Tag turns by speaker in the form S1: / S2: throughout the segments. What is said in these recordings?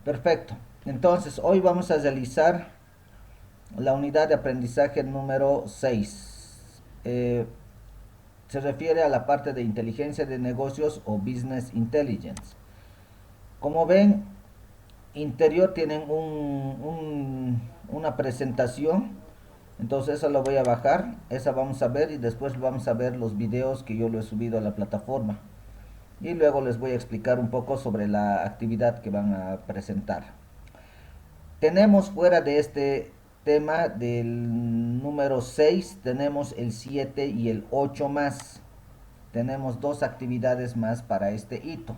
S1: Perfecto. Entonces, hoy vamos a realizar la unidad de aprendizaje número 6. Se refiere a la parte de inteligencia de negocios o business intelligence. Como ven, interior tienen una presentación. Entonces esa lo voy a bajar, esa vamos a ver y después vamos a ver los videos que yo lo he subido a la plataforma. Y luego les voy a explicar un poco sobre la actividad que van a presentar. Tenemos fuera de este tema del número 6 tenemos el 7 y el 8 más. Tenemos dos actividades más para este hito.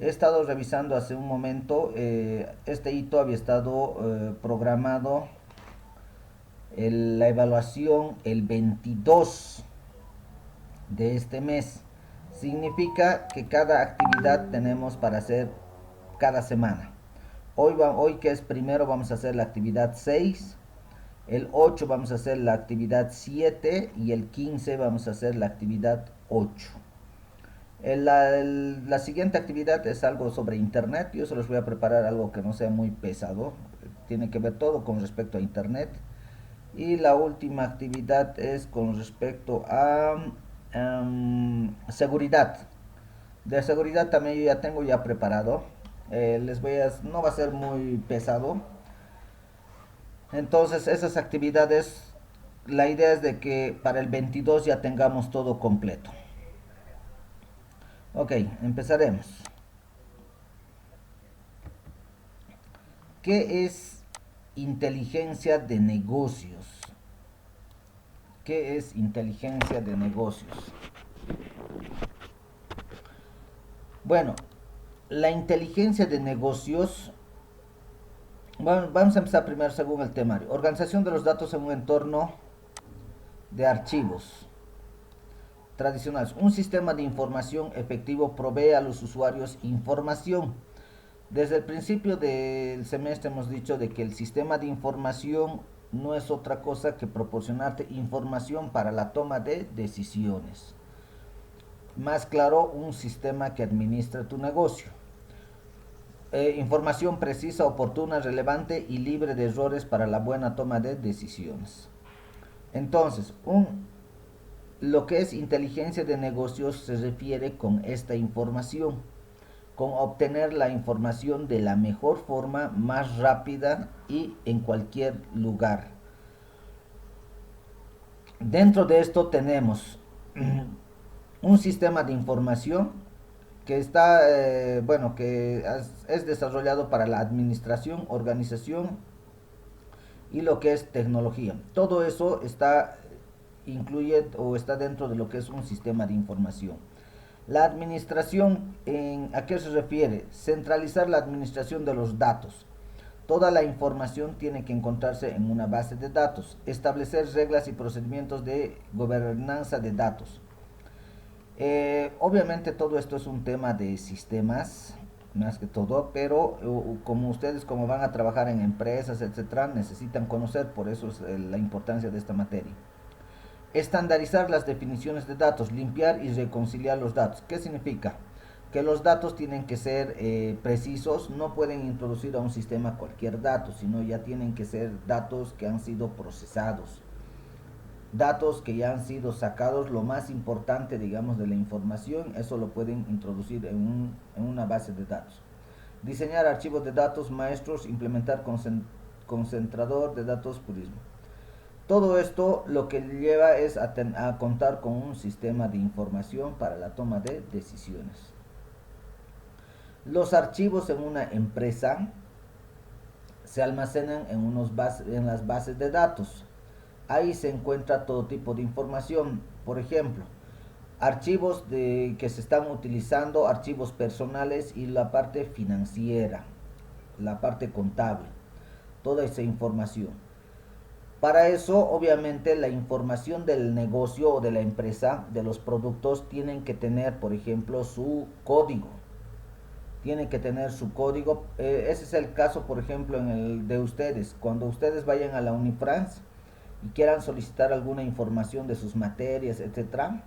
S1: He estado revisando hace un momento, este hito había estado programado la evaluación el 22 de este mes. Significa que cada actividad tenemos para hacer cada semana. Hoy que es primero vamos a hacer la actividad 6, el 8 vamos a hacer la actividad 7 y el 15 vamos a hacer la actividad 8. La siguiente actividad es algo sobre internet. Yo se los voy a preparar algo que no sea muy pesado. Tiene que ver todo con respecto a internet. Y la última actividad es con respecto a seguridad. De seguridad también yo ya tengo ya preparado. No va a ser muy pesado. Entonces esas actividades, la idea es de que para el 22 ya tengamos todo completo. Ok, empezaremos. ¿Qué es inteligencia de negocios? ¿Qué es inteligencia de negocios? Bueno, la inteligencia de negocios, bueno, vamos a empezar primero según el temario. Organización de los datos en un entorno de archivos tradicionales. Un sistema de información efectivo provee a los usuarios información. Desde el principio del semestre hemos dicho de que el sistema de información no es otra cosa que proporcionarte información para la toma de decisiones. Más claro, un sistema que administra tu negocio. Información precisa, oportuna, relevante y libre de errores para la buena toma de decisiones. Entonces, lo que es inteligencia de negocios se refiere con esta información, con obtener la información de la mejor forma, más rápida y en cualquier lugar. Dentro de esto tenemos un sistema de información que está, bueno, que es desarrollado para la administración, organización y lo que es tecnología. Todo eso incluye o está dentro de lo que es un sistema de información. La administración, ¿a qué se refiere? Centralizar la administración de los datos. Toda la información tiene que encontrarse en una base de datos. Establecer reglas y procedimientos de gobernanza de datos. Obviamente todo esto es un tema de sistemas, más que todo, pero como ustedes como van a trabajar en empresas, etcétera, necesitan conocer, por eso es la importancia de esta materia. Estandarizar las definiciones de datos, limpiar y reconciliar los datos. ¿Qué significa? Que los datos tienen que ser precisos, no pueden introducir a un sistema cualquier dato, sino ya tienen que ser datos que han sido procesados, datos que ya han sido sacados, lo más importante, digamos, de la información, eso lo pueden introducir en una base de datos. Diseñar archivos de datos maestros, implementar concentrador de datos purismo. Todo esto lo que lleva es a contar con un sistema de información para la toma de decisiones. Los archivos en una empresa se almacenan en las bases de datos. Ahí se encuentra todo tipo de información. Por ejemplo, archivos que se están utilizando, archivos personales y la parte financiera, la parte contable, toda esa información. Para eso, obviamente, la información del negocio o de la empresa, de los productos, tienen que tener, por ejemplo, su código. Tienen que tener su código. Ese es el caso, por ejemplo, en el de ustedes. Cuando ustedes vayan a la Unifrance y quieran solicitar alguna información de sus materias, etcétera,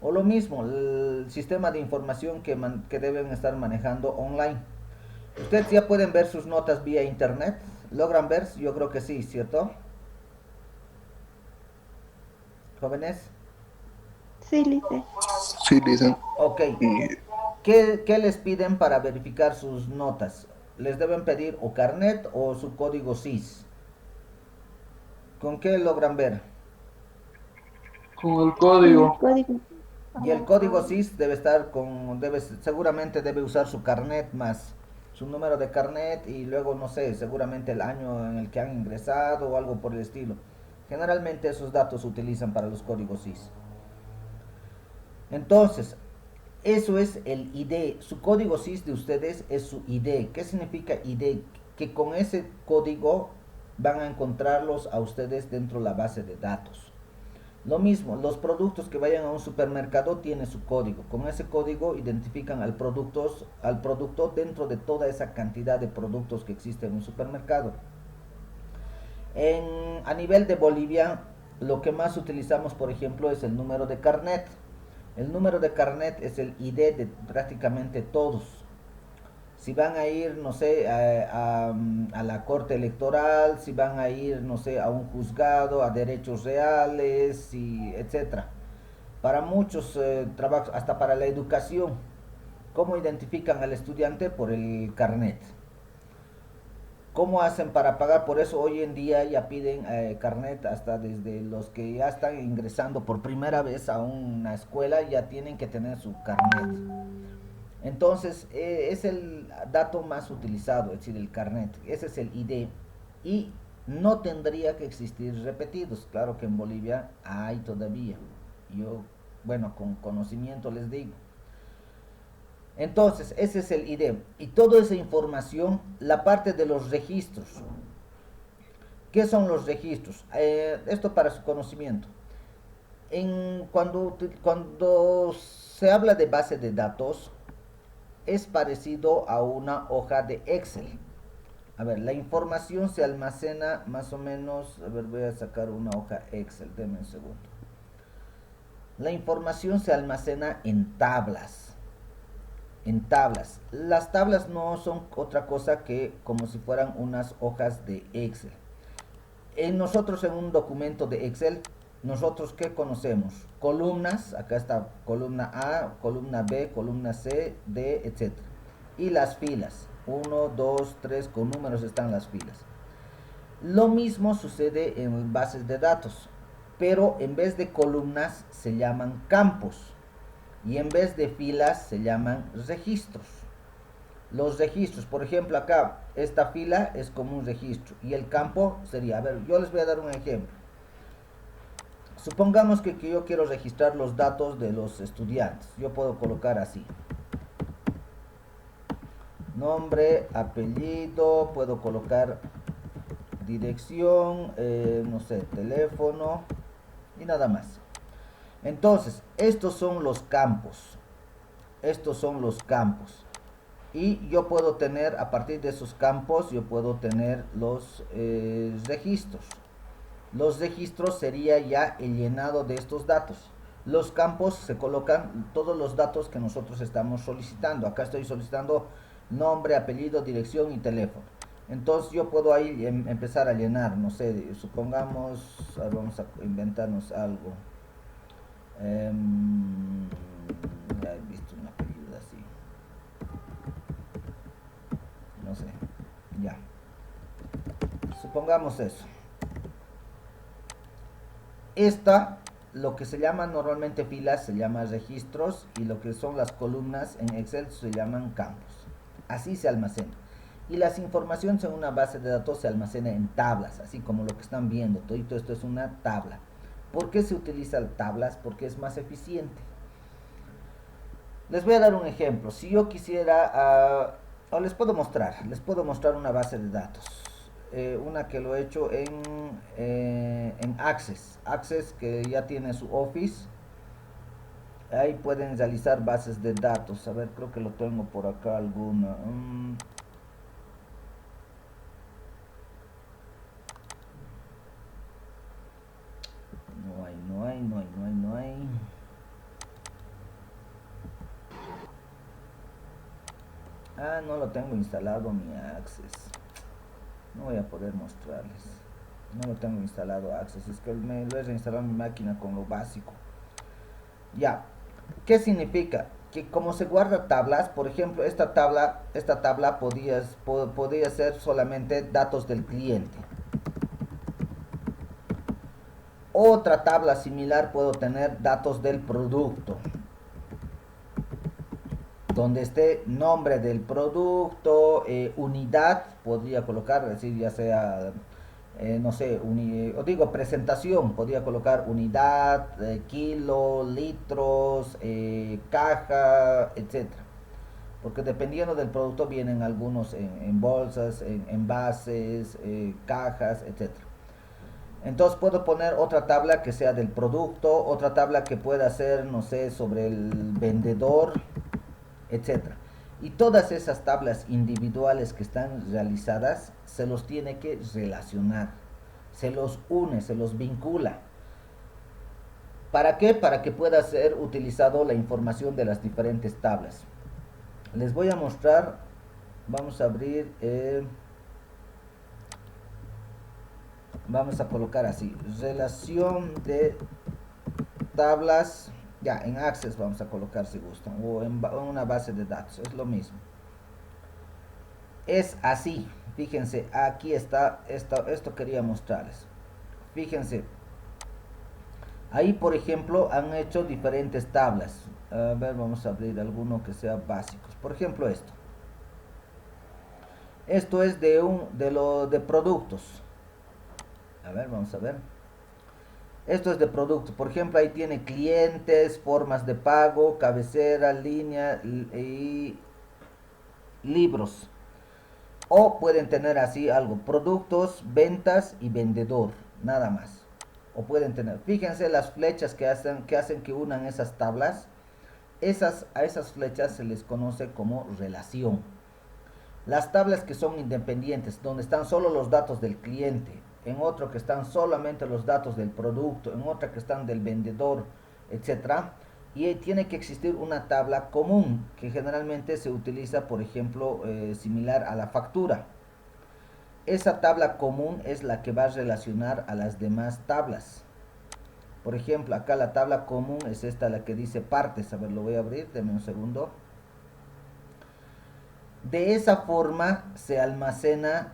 S1: o lo mismo, el sistema de información que deben estar manejando online. Ustedes ya pueden ver sus notas vía internet. ¿Logran ver? Yo creo que sí, ¿cierto? Jóvenes.
S2: Sí, Lice.
S3: Sí, Lisa.
S1: Ok.
S3: Y
S1: ¿Qué les piden para verificar sus notas? Les deben pedir o carnet o su código SIS. ¿Con qué logran ver?
S3: con el
S2: Con el
S3: código.
S2: código.
S1: Y el código SIS debe estar seguramente debe usar su carnet más su número de carnet y luego, no sé, seguramente el año en el que han ingresado o algo por el estilo. Generalmente esos datos se utilizan para los códigos SIS. Entonces, eso es el ID. Su código SIS de ustedes es su ID. ¿Qué significa ID? Que con ese código van a encontrarlos a ustedes dentro de la base de datos. Lo mismo, los productos que vayan a un supermercado tienen su código. Con ese código identifican al producto dentro de toda esa cantidad de productos que existe en un supermercado. A nivel de Bolivia, lo que más utilizamos, por ejemplo, es el número de carnet. El número de carnet es el ID de prácticamente todos. Si van a ir, no sé, a la corte electoral, si van a ir, no sé, a un juzgado, a derechos reales, y etcétera. Para muchos trabajos, hasta para la educación, ¿cómo identifican al estudiante? Por el carnet. ¿Cómo hacen para pagar? Por eso hoy en día ya piden carnet hasta desde los que ya están ingresando por primera vez a una escuela, ya tienen que tener su carnet. Entonces, es el dato más utilizado, es decir, el carnet. Ese es el ID. Y no tendría que existir repetidos. Claro que en Bolivia hay todavía. Yo, bueno, con conocimiento les digo. Entonces, ese es el ID. Y toda esa información, la parte de los registros. ¿Qué son los registros? Esto para su conocimiento. Cuando se habla de base de datos, es parecido a una hoja de Excel. A ver, la información se almacena más o menos. A ver, voy a sacar una hoja Excel, denme un segundo. La información se almacena en tablas. En tablas. Las tablas no son otra cosa que como si fueran unas hojas de Excel. Nosotros en un documento de Excel, nosotros ¿qué conocemos? Columnas, acá está columna A, columna B, columna C, D, etcétera. Y las filas, uno, 2, 3, con números están las filas. Lo mismo sucede en bases de datos, pero en vez de columnas se llaman campos y en vez de filas se llaman registros. Los registros, por ejemplo, acá esta fila es como un registro y el campo sería, a ver, yo les voy a dar un ejemplo. Supongamos que yo quiero registrar los datos de los estudiantes. Yo puedo colocar así: nombre, apellido, puedo colocar dirección, no sé, teléfono y nada más. Entonces, estos son los campos. Estos son los campos. Y yo puedo tener, a partir de esos campos, yo puedo tener los registros. Los registros sería ya el llenado de estos datos. Los campos se colocan todos los datos que nosotros estamos solicitando. Acá estoy solicitando nombre, apellido, dirección y teléfono. Entonces yo puedo ahí empezar a llenar, no sé, supongamos, vamos a inventarnos algo. Ya he visto un apellido así, no sé, ya. Supongamos eso. Esta, lo que se llama normalmente filas, se llama registros y lo que son las columnas en Excel se llaman campos. Así se almacena. Y las informaciones en una base de datos se almacena en tablas, así como lo que están viendo. Todo esto es una tabla. ¿Por qué se utilizan tablas? Porque es más eficiente. Les voy a dar un ejemplo. Si yo quisiera, o les puedo mostrar una base de datos. Una que lo he hecho en Access. Access que ya tiene su Office. Ahí pueden realizar bases de datos. A ver, creo que lo tengo por acá alguna. No hay, no hay, no hay, no hay, no hay. Ah, no lo tengo instalado mi Access. No voy a poder mostrarles. No lo tengo instalado Access. Es que me lo he reinstalado en mi máquina con lo básico. Ya. ¿Qué significa? Que como se guarda tablas, por ejemplo, esta tabla podría ser solamente datos del cliente. Otra tabla similar puedo tener datos del producto, donde esté nombre del producto, unidad, podría colocar, decir, ya sea, no sé, o digo presentación, podría colocar unidad, kilo, litros, caja, etcétera. Porque dependiendo del producto vienen algunos en bolsas, en envases, cajas, etcétera. Entonces puedo poner otra tabla que sea del producto, otra tabla que pueda ser, no sé, sobre el vendedor, etcétera. Y todas esas tablas individuales que están realizadas se los tiene que relacionar, se los une, se los vincula. ¿Para qué? Para que pueda ser utilizado la información de las diferentes tablas. Les voy a mostrar, vamos a abrir, vamos a colocar así, relación de tablas, ya en Access vamos a colocar si gustan, o en una base de datos, es lo mismo. Es así, fíjense, aquí está, esto quería mostrarles. Fíjense, ahí por ejemplo han hecho diferentes tablas. A ver, vamos a abrir alguno que sea básicos. Por ejemplo esto. Esto es de productos. A ver, vamos a ver. Esto es de productos. Por ejemplo, ahí tiene clientes, formas de pago, cabecera, línea y libros. O pueden tener así algo, productos, ventas y vendedor, nada más. O pueden tener, fíjense las flechas que hacen que unan esas tablas. A esas flechas se les conoce como relación. Las tablas que son independientes, donde están solo los datos del cliente, en otro que están solamente los datos del producto, en otra que están del vendedor, etcétera. Y tiene que existir una tabla común que generalmente se utiliza, por ejemplo, similar a la factura. Esa tabla común es la que va a relacionar a las demás tablas. Por ejemplo, acá la tabla común es esta, la que dice partes. A ver, lo voy a abrir, denme un segundo. De esa forma se almacena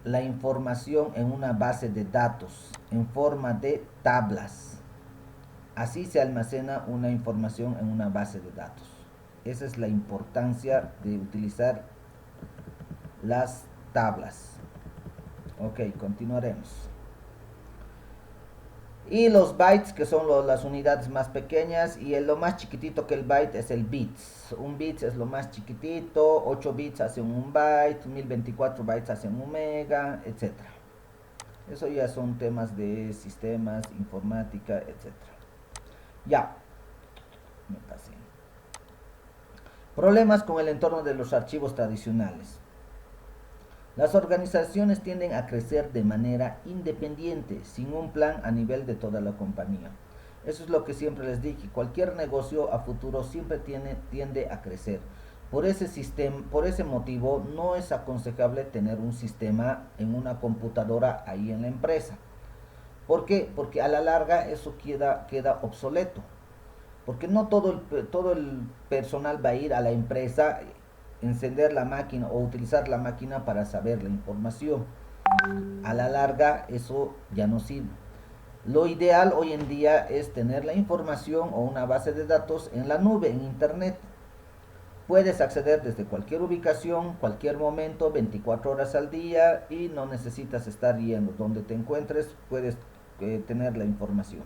S1: la información en una base de datos en forma de tablas. Así se almacena una información en una base de datos. Esa es la importancia de utilizar las tablas. Ok, continuaremos. Y los bytes, que son las unidades más pequeñas, y lo más chiquitito que el byte es el bits. Un bits es lo más chiquitito, 8 bits hacen un byte, 1024 bytes hacen un mega, etc. Eso ya son temas de sistemas, informática, etc. Ya, me pasé. Problemas con el entorno de los archivos tradicionales. Las organizaciones tienden a crecer de manera independiente, sin un plan a nivel de toda la compañía. Eso es lo que siempre les dije, cualquier negocio a futuro siempre tiende a crecer. Por ese motivo no es aconsejable tener un sistema en una computadora ahí en la empresa. ¿Por qué? Porque a la larga eso queda obsoleto. Porque no todo el personal va a ir a la empresa, encender la máquina o utilizar la máquina para saber la información. A la larga eso ya no sirve. Lo ideal hoy en día es tener la información o una base de datos en la nube, en internet. Puedes acceder desde cualquier ubicación, cualquier momento, 24 horas al día, y no necesitas estar yendo. Donde te encuentres puedes tener la información.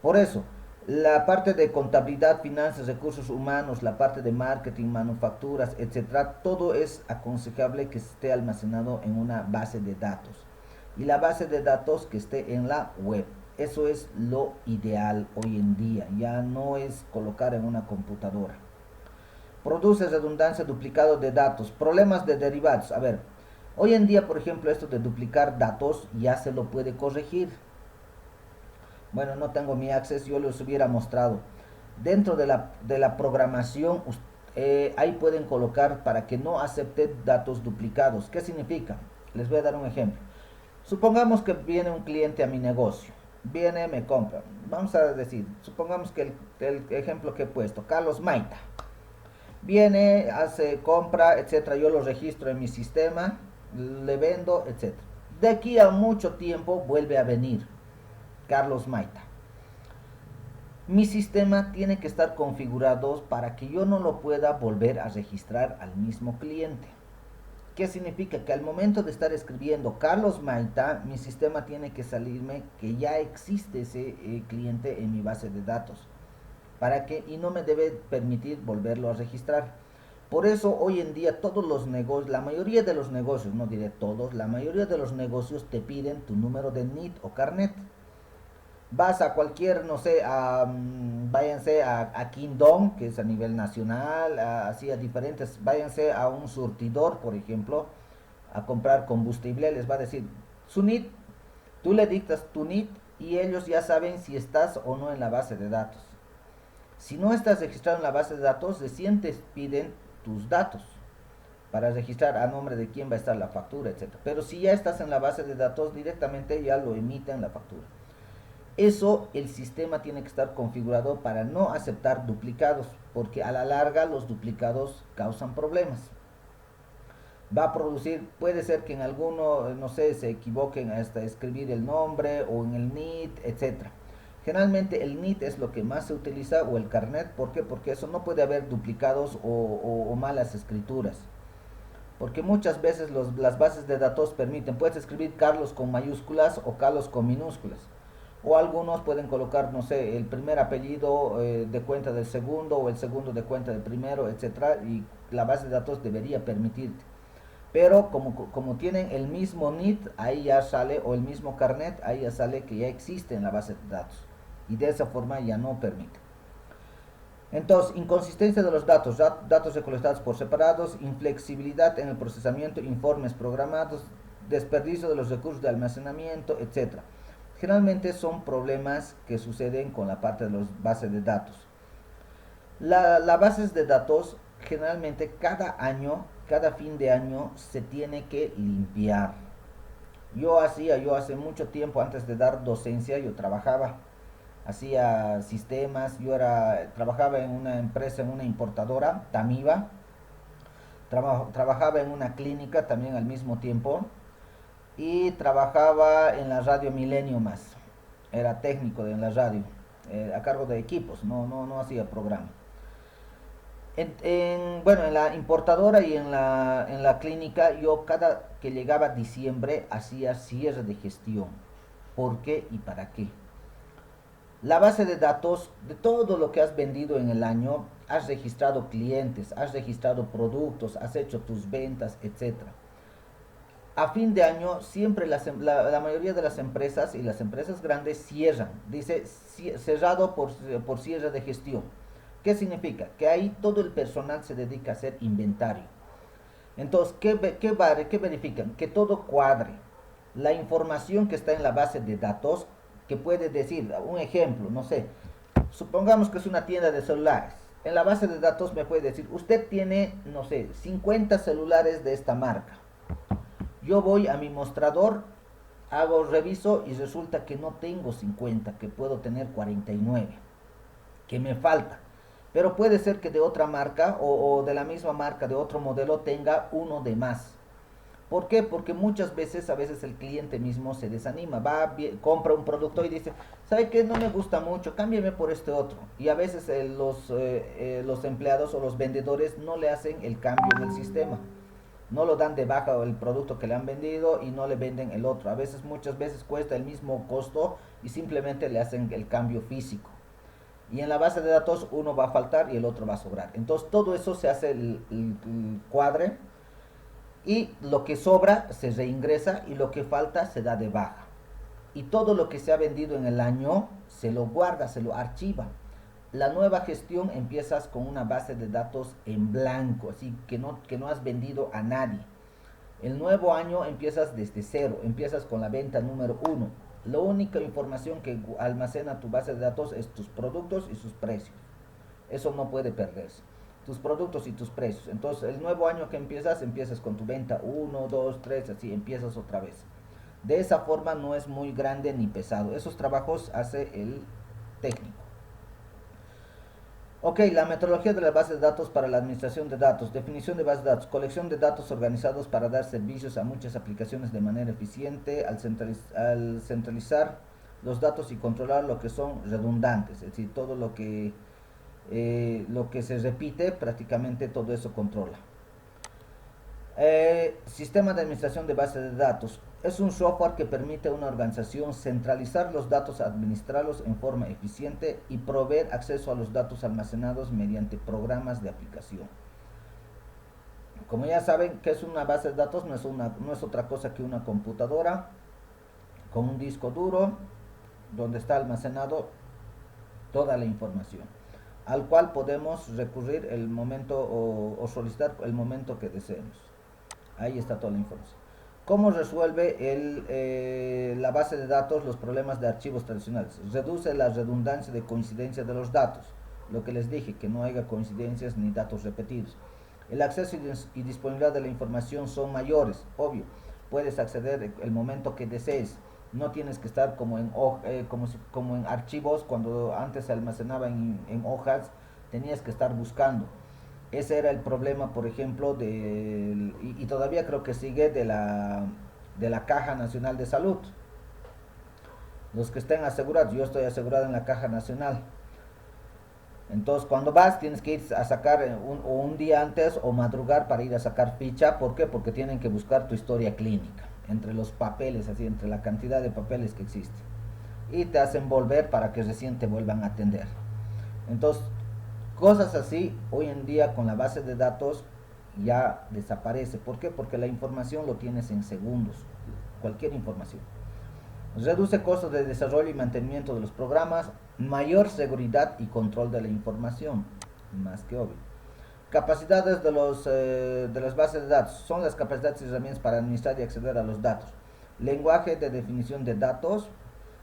S1: Por eso, la parte de contabilidad, finanzas, recursos humanos, la parte de marketing, manufacturas, etcétera, todo es aconsejable que esté almacenado en una base de datos. Y la base de datos que esté en la web. Eso es lo ideal hoy en día. Ya no es colocar en una computadora. Produce redundancia, duplicado de datos, problemas de derivados. A ver, hoy en día, por ejemplo, esto de duplicar datos ya se lo puede corregir. Bueno, no tengo mi Access, yo les hubiera mostrado. Dentro de la programación, ahí pueden colocar para que no acepte datos duplicados. ¿Qué significa? Les voy a dar un ejemplo. Supongamos que viene un cliente a mi negocio, viene, me compra. Vamos a decir, supongamos que el ejemplo que he puesto, Carlos Maita, viene, hace compra, etcétera. Yo lo registro en mi sistema, le vendo, etcétera. De aquí a mucho tiempo vuelve a venir Carlos Maita. Mi sistema tiene que estar configurado para que yo no lo pueda volver a registrar al mismo cliente. ¿Qué significa? Que al momento de estar escribiendo Carlos Maita, mi sistema tiene que salirme que ya existe ese cliente en mi base de datos. ¿Para qué? Y no me debe permitir volverlo a registrar. Por eso hoy en día todos los negocios, la mayoría de los negocios, no diré todos, la mayoría de los negocios te piden tu número de NIT o carnet. Vas a cualquier, no sé, váyanse a Quindón, que es a nivel nacional, así a diferentes, váyanse a un surtidor, por ejemplo, a comprar combustible, les va a decir su NIT, tú le dictas tu NIT y ellos ya saben si estás o no en la base de datos. Si no estás registrado en la base de datos, recién te piden tus datos para registrar a nombre de quién va a estar la factura, etc. Pero si ya estás en la base de datos, directamente ya lo emiten la factura. Eso el sistema tiene que estar configurado para no aceptar duplicados, porque a la larga los duplicados causan problemas. Va a producir, puede ser que en alguno, no sé, se equivoquen hasta escribir el nombre o en el NIT, etc. Generalmente el NIT es lo que más se utiliza, o el carnet. ¿Por qué? Porque eso no puede haber duplicados o malas escrituras. Porque muchas veces las bases de datos permiten, puedes escribir Carlos con mayúsculas o Carlos con minúsculas. O algunos pueden colocar, no sé, el primer apellido de cuenta del segundo o el segundo de cuenta del primero, etcétera, y la base de datos debería permitirte. Pero como tienen el mismo NIT, ahí ya sale, o el mismo carnet, ahí ya sale que ya existe en la base de datos. Y de esa forma ya no permite. Entonces, inconsistencia de los datos, datos recolectados por separados, inflexibilidad en el procesamiento, informes programados, desperdicio de los recursos de almacenamiento, etcétera. Generalmente son problemas que suceden con la parte de las bases de datos. Las bases de datos generalmente cada año, cada fin de año se tiene que limpiar. Yo hace mucho tiempo, antes de dar docencia, yo trabajaba, hacía sistemas, trabajaba en una empresa, en una importadora, Tamiva, trabajaba en una clínica también al mismo tiempo, y trabajaba en la radio Milenio más. Era técnico en la radio, a cargo de equipos, no hacía programa. Bueno, en la importadora y en la clínica, yo cada que llegaba diciembre hacía cierre de gestión. ¿Por qué y para qué? La base de datos de todo lo que has vendido en el año, has registrado clientes, has registrado productos, has hecho tus ventas, etcétera. A fin de año siempre la mayoría de las empresas y las empresas grandes cierran, dice cerrado por cierre de gestión. ¿Qué significa? Que ahí todo el personal se dedica a hacer inventario. Entonces, ¿qué verifican? Que todo cuadre. La información que está en la base de datos, que puede decir, un ejemplo, no sé, supongamos que es una tienda de celulares. En la base de datos me puede decir, usted tiene, no sé, 50 celulares de esta marca. Yo voy a mi mostrador, reviso y resulta que no tengo 50, que puedo tener 49, que me falta. Pero puede ser que de otra marca o de la misma marca, de otro modelo, tenga uno de más. ¿Por qué? Porque muchas veces, a veces el cliente mismo se desanima, compra un producto y dice, ¿sabe qué? No me gusta mucho, cámbiame por este otro. Y a veces los empleados o los vendedores no le hacen el cambio en el sistema. No lo dan de baja el producto que le han vendido y no le venden el otro. A veces, muchas veces cuesta el mismo costo y simplemente le hacen el cambio físico. Y en la base de datos uno va a faltar y el otro va a sobrar. Entonces todo eso se hace el cuadre y lo que sobra se reingresa y lo que falta se da de baja. Y todo lo que se ha vendido en el año se lo guarda, se lo archiva. La nueva gestión empiezas con una base de datos en blanco, así que no has vendido a nadie. El nuevo año empiezas desde cero, empiezas con la venta número 1. La única información que almacena tu base de datos es tus productos y sus precios. Eso no puede perderse. tus productos y tus precios. Entonces, el nuevo año que empiezas con tu venta 1, 2, 3, así empiezas otra vez. De esa forma no es muy grande ni pesado. Esos trabajos hace el técnico. Ok, la metodología de las bases de datos para la administración de datos. Definición de bases de datos. Colección de datos organizados para dar servicios a muchas aplicaciones de manera eficiente al centralizar los datos y controlar lo que son redundantes. Es decir, todo lo que se repite, prácticamente todo eso controla. Sistema de administración de bases de datos. Es un software que permite a una organización centralizar los datos, administrarlos en forma eficiente y proveer acceso a los datos almacenados mediante programas de aplicación. Como ya saben, ¿qué es una base de datos? No es otra cosa que una computadora con un disco duro donde está almacenado toda la información, al cual podemos recurrir el momento o solicitar el momento que deseemos. Ahí está toda la información. ¿Cómo resuelve la base de datos los problemas de archivos tradicionales? Reduce la redundancia de coincidencia de los datos. Lo que les dije, que no haya coincidencias ni datos repetidos. El acceso y disponibilidad de la información son mayores, obvio. Puedes acceder el momento que desees. No tienes que estar como en archivos, cuando antes se almacenaba en hojas, tenías que estar buscando. Ese era el problema, por ejemplo, y todavía creo que sigue de la Caja Nacional de Salud. Los que estén asegurados, yo estoy asegurado en la Caja Nacional. Entonces, cuando vas, tienes que ir a sacar un día antes o madrugar para ir a sacar ficha. ¿Por qué? Porque tienen que buscar tu historia clínica entre los papeles, así, entre la cantidad de papeles que existe. Y te hacen volver para que recién te vuelvan a atender. Entonces, cosas así, hoy en día con la base de datos ya desaparece. ¿Por qué? Porque la información lo tienes en segundos, cualquier información. Reduce costos de desarrollo y mantenimiento de los programas, mayor seguridad y control de la información, más que obvio. Capacidades de las bases de datos. Son las capacidades y herramientas para administrar y acceder a los datos. Lenguaje de definición de datos,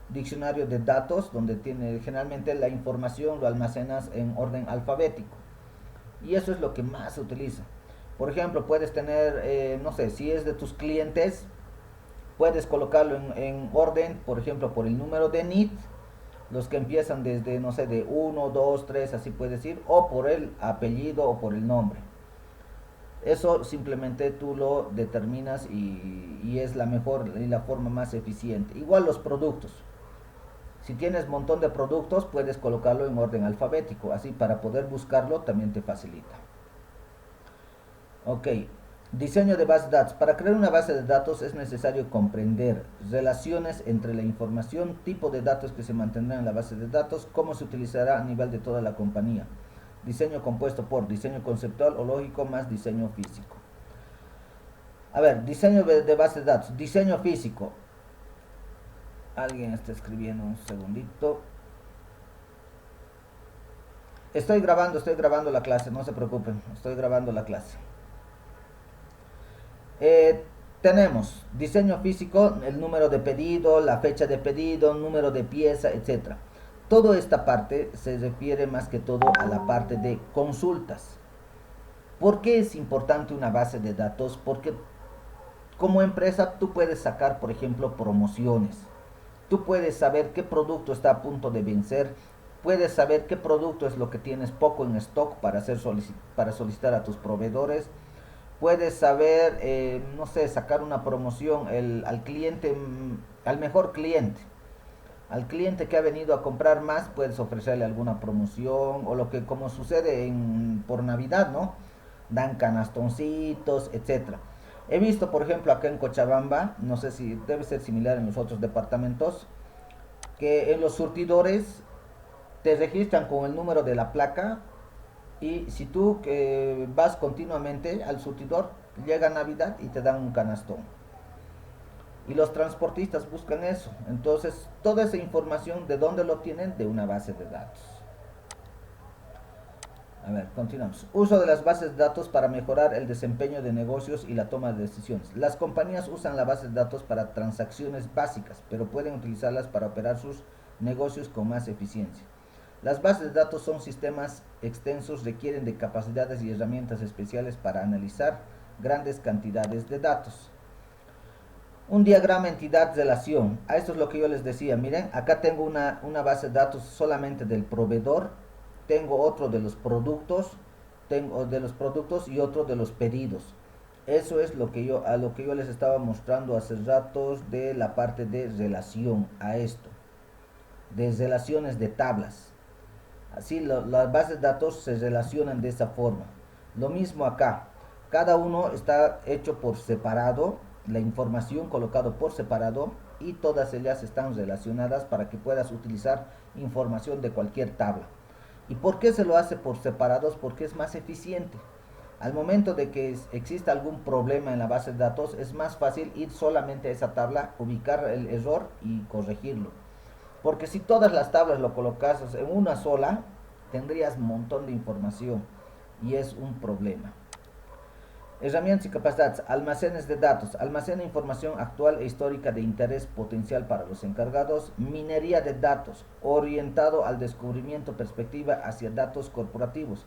S1: diccionario de datos, donde generalmente la información lo almacenas en orden alfabético. Y eso es lo que más se utiliza. Por ejemplo, puedes tener, no sé, si es de tus clientes, puedes colocarlo en orden, por ejemplo, por el número de NIT, los que empiezan desde, no sé, de 1, 2, 3, así puedes ir, o por el apellido o por el nombre. Eso simplemente tú lo determinas y es la mejor y la forma más eficiente. Igual los productos. Si tienes un montón de productos, puedes colocarlo en orden alfabético, así para poder buscarlo también te facilita. Ok, diseño de base de datos. Para crear una base de datos es necesario comprender relaciones entre la información, tipo de datos que se mantendrán en la base de datos, cómo se utilizará a nivel de toda la compañía. Diseño compuesto por diseño conceptual o lógico más diseño físico. A ver, diseño de base de datos. Diseño físico. Alguien está escribiendo, un segundito. Estoy grabando la clase, no se preocupen, estoy grabando la clase. Tenemos diseño físico, el número de pedido, la fecha de pedido, número de pieza, etc. Toda esta parte se refiere más que todo a la parte de consultas. ¿Por qué es importante una base de datos? Porque como empresa tú puedes sacar, por ejemplo, promociones. Tú puedes saber qué producto está a punto de vencer. Puedes saber qué producto es lo que tienes poco en stock para solicitar a tus proveedores. Puedes saber, no sé, sacar una promoción al cliente, al mejor cliente. Al cliente que ha venido a comprar más, puedes ofrecerle alguna promoción o lo que como sucede por Navidad, ¿no? Dan canastoncitos, etcétera. He visto, por ejemplo, acá en Cochabamba, no sé si debe ser similar en los otros departamentos, que en los surtidores te registran con el número de la placa y si tú vas continuamente al surtidor, llega Navidad y te dan un canastón. Y los transportistas buscan eso. Entonces, toda esa información, ¿de dónde lo obtienen? De una base de datos. A ver, continuamos. Uso de las bases de datos para mejorar el desempeño de negocios y la toma de decisiones. Las compañías usan la base de datos para transacciones básicas, pero pueden utilizarlas para operar sus negocios con más eficiencia. Las bases de datos son sistemas extensos, requieren de capacidades y herramientas especiales para analizar grandes cantidades de datos. Un diagrama entidad-relación. A esto es lo que yo les decía. Miren, acá tengo una base de datos solamente del proveedor, tengo otro de los productos, y otro de los pedidos. Eso es lo que yo les estaba mostrando hace ratos de la parte de relación a esto, de relaciones de tablas. Así las bases de datos se relacionan de esa forma. Lo mismo acá. Cada uno está hecho por separado, la información colocado por separado y todas ellas están relacionadas para que puedas utilizar información de cualquier tabla. ¿Y por qué se lo hace por separados? Porque es más eficiente. Al momento de que exista algún problema en la base de datos, es más fácil ir solamente a esa tabla, ubicar el error y corregirlo. Porque si todas las tablas lo colocas en una sola, tendrías un montón de información y es un problema. Herramientas y capacidades. Almacenes de datos. Almacena información actual e histórica de interés potencial para los encargados. Minería de datos. Orientado al descubrimiento perspectiva hacia datos corporativos.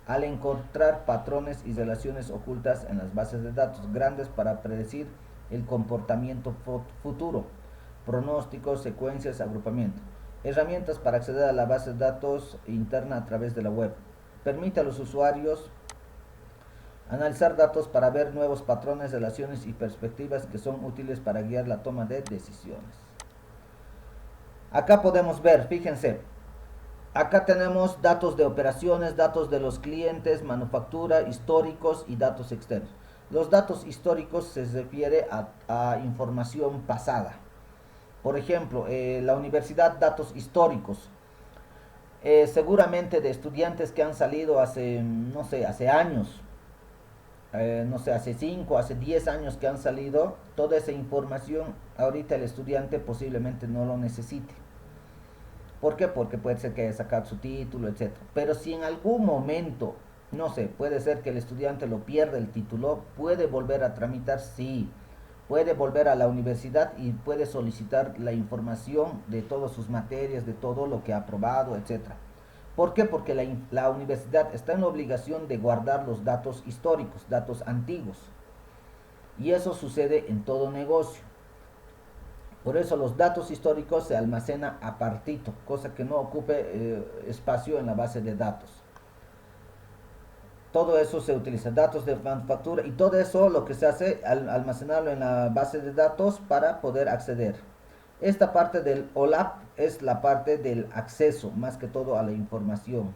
S1: Al encontrar patrones y relaciones ocultas en las bases de datos grandes para predecir el comportamiento futuro. Pronósticos, secuencias, agrupamiento. Herramientas para acceder a la base de datos interna a través de la web. Permite a los usuarios analizar datos para ver nuevos patrones, relaciones y perspectivas que son útiles para guiar la toma de decisiones. Acá podemos ver, fíjense, acá tenemos datos de operaciones, datos de los clientes, manufactura, históricos y datos externos. Los datos históricos se refiere a información pasada. Por ejemplo, la universidad, datos históricos. Seguramente de estudiantes que han salido hace, no sé, hace años, no sé, hace 5, hace 10 años que han salido, toda esa información ahorita el estudiante posiblemente no lo necesite. ¿Por qué? Porque puede ser que haya sacado su título, etc. Pero si en algún momento, no sé, puede ser que el estudiante lo pierda el título, puede volver a tramitar, sí. Puede volver a la universidad y puede solicitar la información de todas sus materias, de todo lo que ha aprobado, etc. ¿Por qué? Porque la universidad está en la obligación de guardar los datos históricos, datos antiguos. Y eso sucede en todo negocio. Por eso los datos históricos se almacenan apartito, cosa que no ocupe espacio en la base de datos. Todo eso se utiliza, datos de manufactura y todo eso lo que se hace almacenarlo en la base de datos para poder acceder. Esta parte del OLAP es la parte del acceso, más que todo a la información.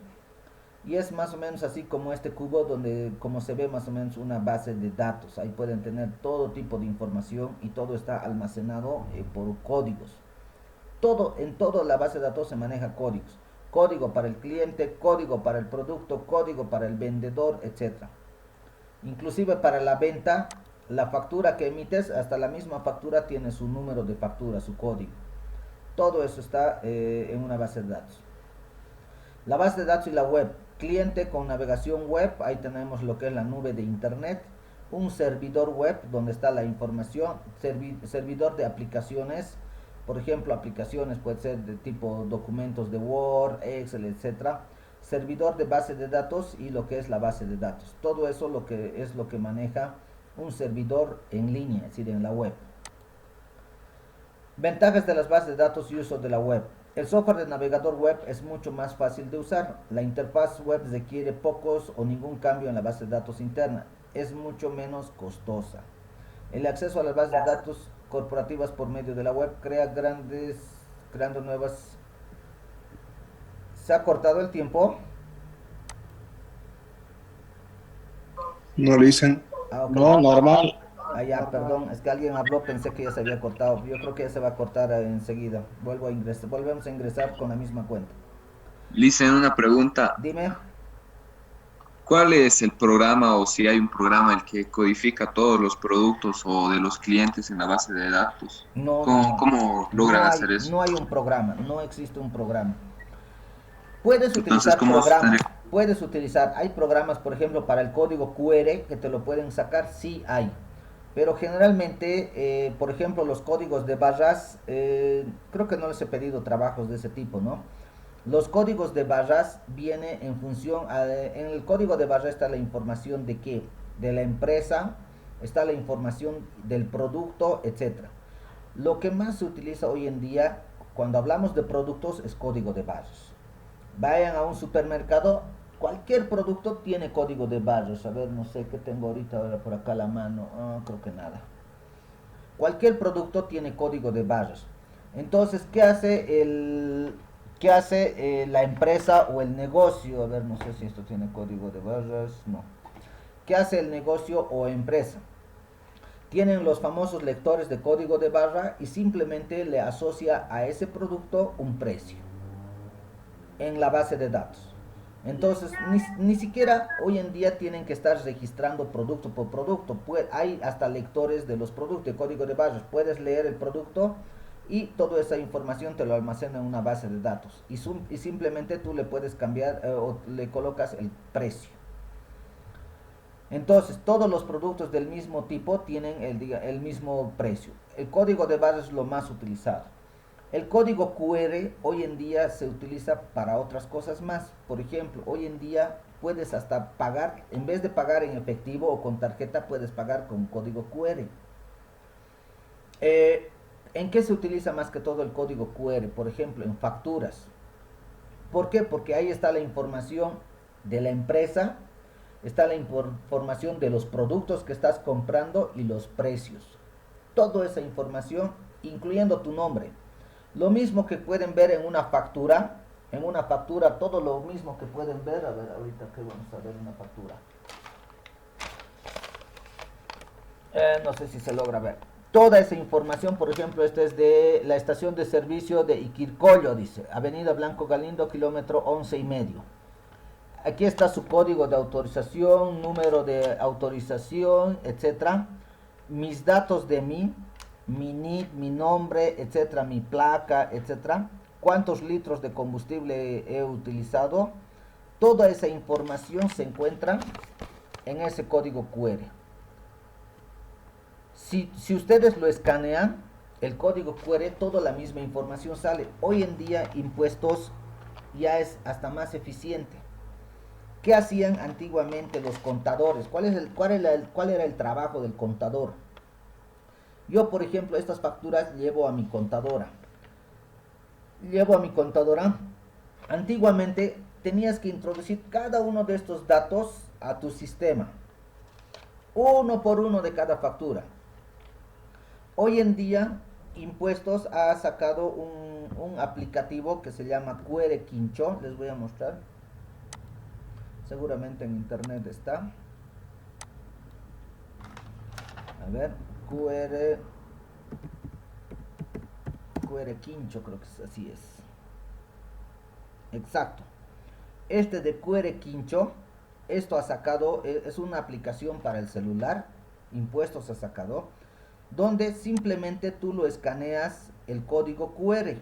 S1: Y es más o menos así como este cubo donde como se ve más o menos una base de datos. Ahí pueden tener todo tipo de información y todo está almacenado por códigos. En toda la base de datos se maneja códigos. Código para el cliente, código para el producto, código para el vendedor, etc. Inclusive para la venta, la factura que emites, hasta la misma factura tiene su número de factura, su código. Todo eso está en una base de datos. La base de datos y la web. Cliente con navegación web, ahí tenemos lo que es la nube de internet. Un servidor web donde está la información. Servidor de aplicaciones. Por ejemplo, aplicaciones puede ser de tipo documentos de Word, Excel, etc. Servidor de base de datos y lo que es la base de datos. Todo eso es lo que maneja un servidor en línea, es decir, en la web. Ventajas de las bases de datos y uso de la web. El software de navegador web es mucho más fácil de usar. La interfaz web requiere pocos o ningún cambio en la base de datos interna. Es mucho menos costosa. El acceso a las bases de datos corporativas por medio de la web creando nuevas. ¿Se ha cortado el tiempo?
S3: No le dicen.
S1: Okay.
S4: No, normal.
S1: Ya, perdón, es que alguien habló, pensé que ya se había cortado. Yo creo que ya se va a cortar enseguida. Volvemos a ingresar con la misma cuenta.
S5: Le hice una pregunta.
S1: Dime.
S5: ¿Cuál es el programa o si hay un programa el que codifica todos los productos o de los clientes en la base de datos?
S1: No,
S5: ¿Cómo logran hacer eso?
S1: No hay un programa, no existe un programa. Puedes utilizar hay programas, por ejemplo, para el código QR que te lo pueden sacar, sí hay. Pero generalmente, por ejemplo, los códigos de barras, creo que no les he pedido trabajos de ese tipo, ¿no? Los códigos de barras viene en función, en el código de barra está la información de qué, de la empresa, está la información del producto, etcétera. Lo que más se utiliza hoy en día cuando hablamos de productos es código de barras. Vayan a un supermercado, cualquier producto tiene código de barras. A ver, no sé qué tengo ahora por acá a la mano. Creo que nada. Cualquier producto tiene código de barras. Entonces, ¿qué hace la empresa o el negocio? A ver, no sé si esto tiene código de barras. No. ¿Qué hace el negocio o empresa? Tienen los famosos lectores de código de barra y simplemente le asocia a ese producto un precio en la base de datos. Entonces, ni siquiera hoy en día tienen que estar registrando producto por producto. Hay hasta lectores de los productos de código de barras. Puedes leer el producto y toda esa información te lo almacena en una base de datos. Y simplemente tú le puedes cambiar o le colocas el precio. Entonces, todos los productos del mismo tipo tienen el mismo precio. El código de barras es lo más utilizado. El código QR hoy en día se utiliza para otras cosas más. Por ejemplo, hoy en día puedes hasta pagar, en vez de pagar en efectivo o con tarjeta, puedes pagar con código QR. ¿En qué se utiliza más que todo el código QR? Por ejemplo, en facturas. ¿Por qué? Porque ahí está la información de la empresa, está la información de los productos que estás comprando y los precios. Toda esa información, incluyendo tu nombre. Lo mismo que pueden ver en una factura, todo lo mismo que pueden ver, a ver, ahorita que vamos a ver una factura. No sé si se logra ver. Toda esa información, por ejemplo, esta es de la estación de servicio de Iquircollo, dice, Avenida Blanco Galindo, kilómetro 11,5. Aquí está su código de autorización, número de autorización, etcétera. Mis datos de mi NIC, mi nombre, etcétera, mi placa, etcétera. Cuántos litros de combustible he utilizado. Toda esa información se encuentra en ese código QR. Si ustedes lo escanean, el código QR, toda la misma información sale. Hoy en día, impuestos ya es hasta más eficiente. ¿Qué hacían antiguamente los contadores? ¿Cuál era el trabajo del contador? Yo, por ejemplo, estas facturas llevo a mi contadora. Antiguamente tenías que introducir cada uno de estos datos a tu sistema. Uno por uno de cada factura. Hoy en día, Impuestos ha sacado un aplicativo que se llama QR Quincho. Les voy a mostrar. Seguramente en internet está. A ver, QR Quincho, creo que así es. Exacto. Este de QR Quincho, esto ha sacado, es una aplicación para el celular. Impuestos ha sacado, donde simplemente tú lo escaneas el código QR.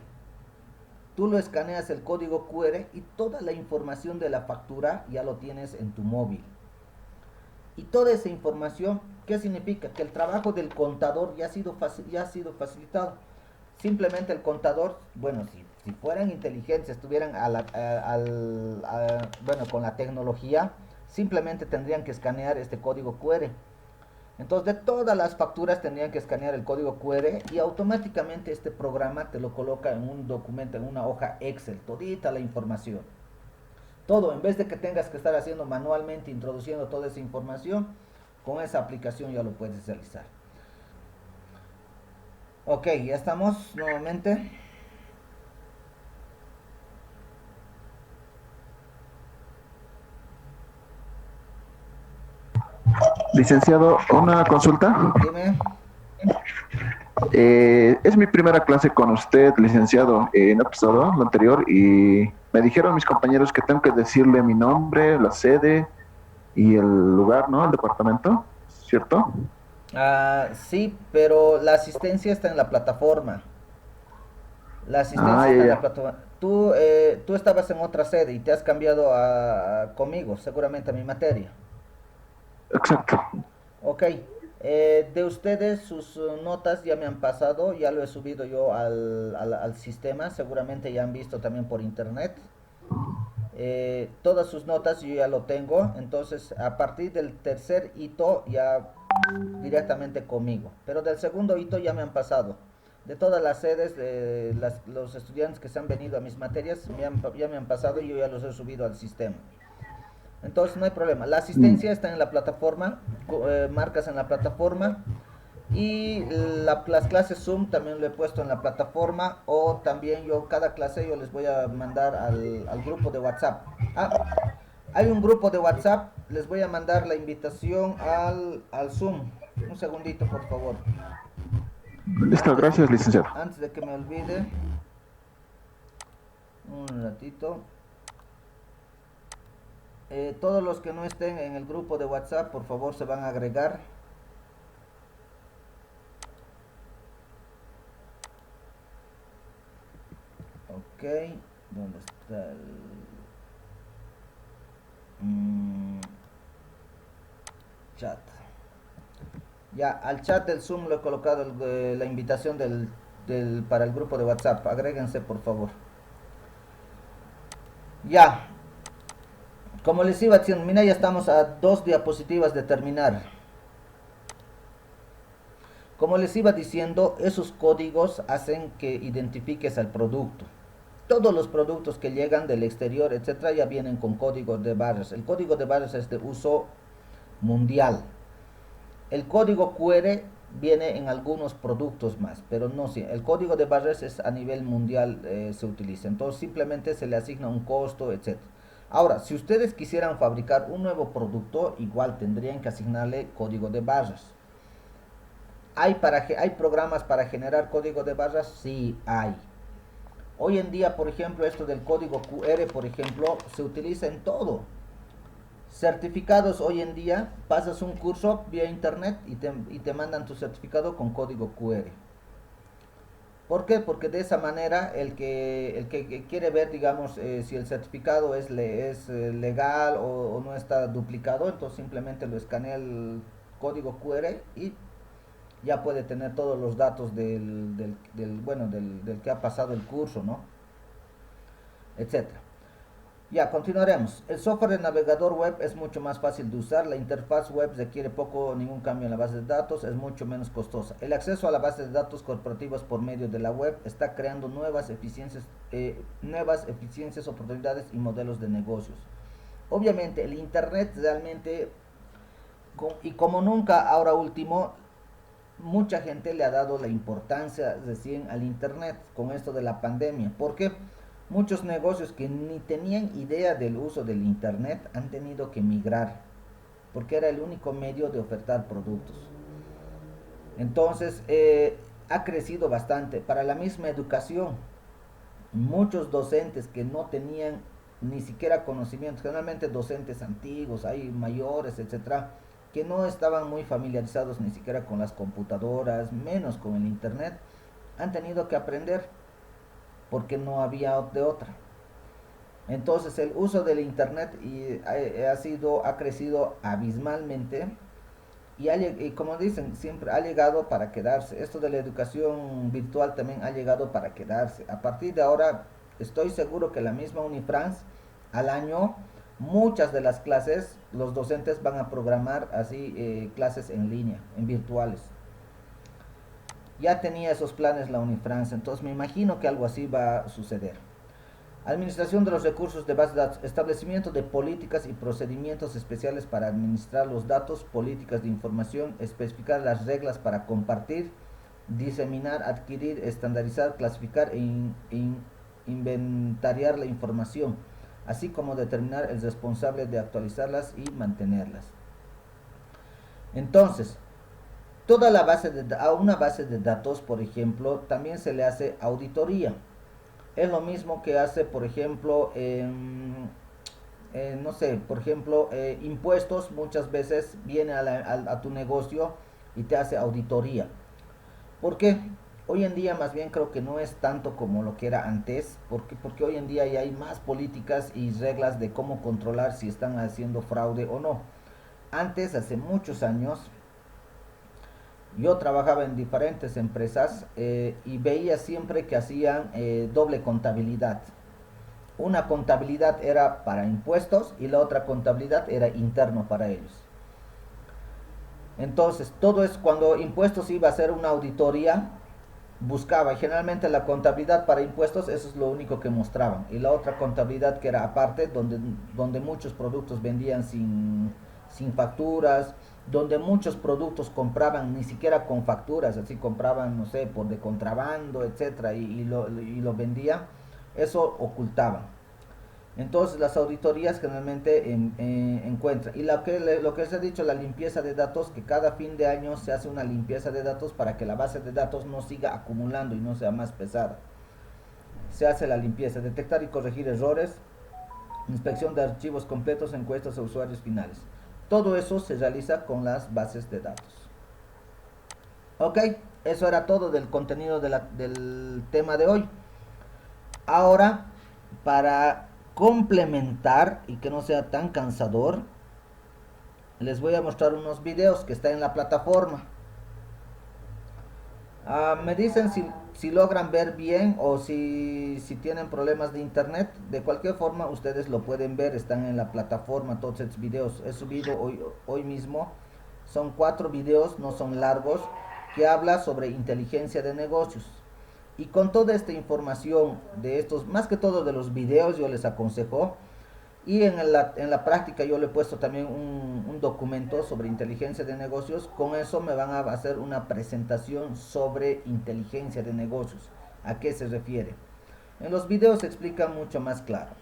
S1: Tú lo escaneas el código QR y toda la información de la factura ya lo tienes en tu móvil. Y toda esa información, ¿qué significa? Que el trabajo del contador ya ha sido facilitado. Simplemente el contador, bueno, si fueran inteligentes, estuvieran con la tecnología, simplemente tendrían que escanear este código QR. Entonces, de todas las facturas tendrían que escanear el código QR y automáticamente este programa te lo coloca en un documento, en una hoja Excel, todita la información. Todo, en vez de que tengas que estar haciendo manualmente, introduciendo toda esa información, con esa aplicación ya lo puedes realizar. Ok, ya estamos nuevamente.
S4: Licenciado, una consulta.
S1: Dime.
S4: Es mi primera clase con usted, licenciado. No he pasado lo anterior y me dijeron mis compañeros que tengo que decirle mi nombre, la sede y el lugar, ¿no? El departamento, ¿cierto?
S1: Sí, pero la asistencia está en la plataforma. La asistencia
S4: Ah,
S1: está en la
S4: ya.
S1: plataforma. Tú estabas en otra sede y te has cambiado conmigo, seguramente a mi materia.
S4: Exacto.
S1: Ok, de ustedes sus notas ya me han pasado, ya lo he subido yo al sistema, seguramente ya han visto también por internet. todas sus notas yo ya lo tengo, entonces a partir del tercer hito ya directamente conmigo, pero del segundo hito ya me han pasado. De todas las sedes, los estudiantes que se han venido a mis materias ya me han pasado y yo ya los he subido al sistema. Entonces no hay problema. La asistencia está en la plataforma, marcas en la plataforma y las clases Zoom también lo he puesto en la plataforma o también yo cada clase yo les voy a mandar al grupo de WhatsApp. Hay un grupo de WhatsApp, les voy a mandar la invitación al Zoom. Un segundito por favor.
S4: Listo, gracias, licenciado.
S1: Antes de que me olvide, un ratito. Todos los que no estén en el grupo de WhatsApp, por favor, se van a agregar. Ok, ¿dónde está el chat? Ya, al chat del Zoom lo he colocado la invitación para el grupo de WhatsApp. Agréguense, por favor. Ya. Como les iba diciendo, mira, ya estamos a 2 diapositivas de terminar. Como les iba diciendo, esos códigos hacen que identifiques al producto. Todos los productos que llegan del exterior, etcétera, ya vienen con códigos de barras. El código de barras es de uso mundial. El código QR viene en algunos productos más, pero no sí. El código de barras es a nivel mundial, se utiliza. Entonces simplemente se le asigna un costo, etcétera. Ahora, si ustedes quisieran fabricar un nuevo producto, igual tendrían que asignarle código de barras. ¿Hay programas para generar código de barras? Sí, hay. Hoy en día, por ejemplo, esto del código QR, por ejemplo, se utiliza en todo. Certificados hoy en día, pasas un curso vía internet y te mandan tu certificado con código QR. ¿Por qué? Porque de esa manera el que quiere ver, digamos, si el certificado es legal o no está duplicado, entonces simplemente lo escanea el código QR y ya puede tener todos los datos del que ha pasado el curso, ¿no? Etcétera. Ya, continuaremos. El software de navegador web es mucho más fácil de usar. La interfaz web requiere poco o ningún cambio en la base de datos. Es mucho menos costosa. El acceso a la base de datos corporativas por medio de la web está creando nuevas eficiencias, oportunidades y modelos de negocios. Obviamente, el internet realmente, y como nunca, ahora último, mucha gente le ha dado la importancia recién al internet con esto de la pandemia. ¿Por qué? Muchos negocios que ni tenían idea del uso del internet han tenido que migrar porque era el único medio de ofertar productos. Entonces ha crecido bastante. Para la misma educación, muchos docentes que no tenían ni siquiera conocimientos, generalmente docentes antiguos, hay mayores, etcétera, que no estaban muy familiarizados ni siquiera con las computadoras, menos con el internet, han tenido que aprender porque no había de otra. Entonces el uso del internet ha crecido abismalmente y como dicen siempre, ha llegado para quedarse. Esto de la educación virtual también ha llegado para quedarse. A partir de ahora estoy seguro que la misma Unifrance al año, muchas de las clases, los docentes van a programar así clases en línea, en virtuales. Ya tenía esos planes la Unifrance, entonces me imagino que algo así va a suceder. Administración de los recursos de base de datos, establecimiento de políticas y procedimientos especiales para administrar los datos, políticas de información, especificar las reglas para compartir, diseminar, adquirir, estandarizar, clasificar e inventariar la información, así como determinar el responsable de actualizarlas y mantenerlas. Entonces, a una base de datos, por ejemplo, también se le hace auditoría. Es lo mismo que hace, por ejemplo, no sé, por ejemplo, impuestos. Muchas veces viene a tu negocio y te hace auditoría. ¿Por qué? Hoy en día más bien creo que no es tanto como lo que era antes, porque hoy en día ya hay más políticas y reglas de cómo controlar si están haciendo fraude o no. Antes, hace muchos años, yo trabajaba en diferentes empresas y veía siempre que hacían doble contabilidad. una contabilidad era para impuestos y la otra contabilidad era interno para ellos. Entonces, todo es cuando impuestos iba a hacer una auditoría, buscaba, y generalmente la contabilidad para impuestos, eso es lo único que mostraban. Y la otra contabilidad que era aparte, donde muchos productos vendían sin facturas, donde muchos productos compraban ni siquiera con facturas, así compraban, no sé, por de contrabando, etcétera, y lo vendían, eso ocultaban. Entonces las auditorías generalmente encuentran, y lo que les he dicho, la limpieza de datos, que cada fin de año se hace una limpieza de datos para que la base de datos no siga acumulando y no sea más pesada. Se hace la limpieza, detectar y corregir errores, inspección de archivos completos, encuestas a usuarios finales. Todo eso se realiza con las bases de datos. Ok, eso era todo del contenido del tema de hoy. Ahora, para complementar y que no sea tan cansador, les voy a mostrar unos videos que están en la plataforma. Me dicen si logran ver bien o si tienen problemas de internet. De cualquier forma ustedes lo pueden ver, están en la plataforma todos estos videos. He subido hoy mismo, son 4 videos, no son largos, que habla sobre inteligencia de negocios. Y con toda esta información de estos, más que todo de los videos, yo les aconsejo, y en la práctica yo le he puesto también un documento sobre inteligencia de negocios. Con eso me van a hacer una presentación sobre inteligencia de negocios, a qué se refiere. En los videos se explica mucho más claro.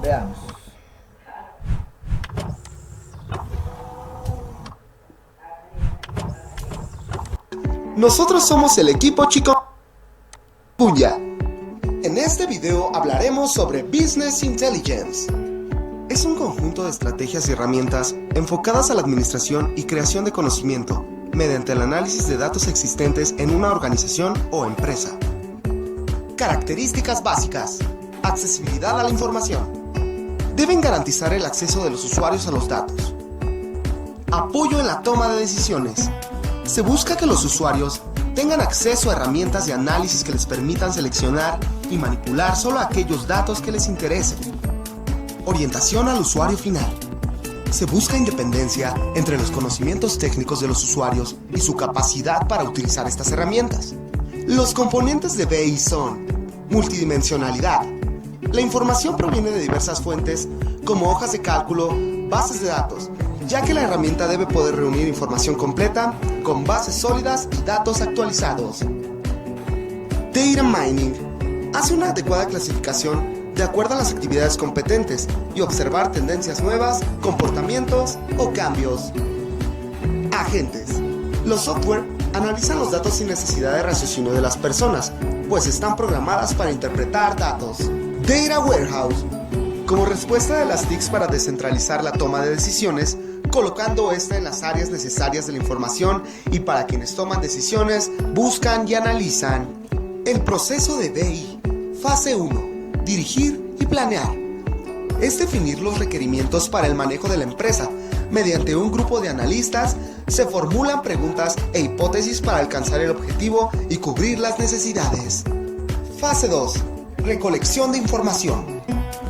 S1: Veamos.
S6: Nosotros somos el equipo Chico Puya. En este video hablaremos sobre Business Intelligence. Es un conjunto de estrategias y herramientas enfocadas a la administración y creación de conocimiento mediante el análisis de datos existentes en una organización o empresa. Características básicas. Accesibilidad a la información. Deben garantizar el acceso de los usuarios a los datos. Apoyo en la toma de decisiones. Se busca que los usuarios tengan acceso a herramientas de análisis que les permitan seleccionar y manipular solo aquellos datos que les interesen. Orientación al usuario final. Se busca independencia entre los conocimientos técnicos de los usuarios y su capacidad para utilizar estas herramientas. Los componentes de BI son multidimensionalidad. La información proviene de diversas fuentes como hojas de cálculo, bases de datos, ya que la herramienta debe poder reunir información completa con bases sólidas y datos actualizados. Data Mining hace una adecuada clasificación de acuerdo a las actividades competentes y observar tendencias nuevas, comportamientos o cambios. Agentes. Los software analizan los datos sin necesidad de raciocinio de las personas, pues están programadas para interpretar datos. Data Warehouse. Como respuesta de las TICs para descentralizar la toma de decisiones, colocando esta en las áreas necesarias de la información y para quienes toman decisiones, buscan y analizan. El proceso de BI. Fase 1. Dirigir y planear. Es definir los requerimientos para el manejo de la empresa. Mediante un grupo de analistas, se formulan preguntas e hipótesis para alcanzar el objetivo y cubrir las necesidades. Fase 2. Recolección de información.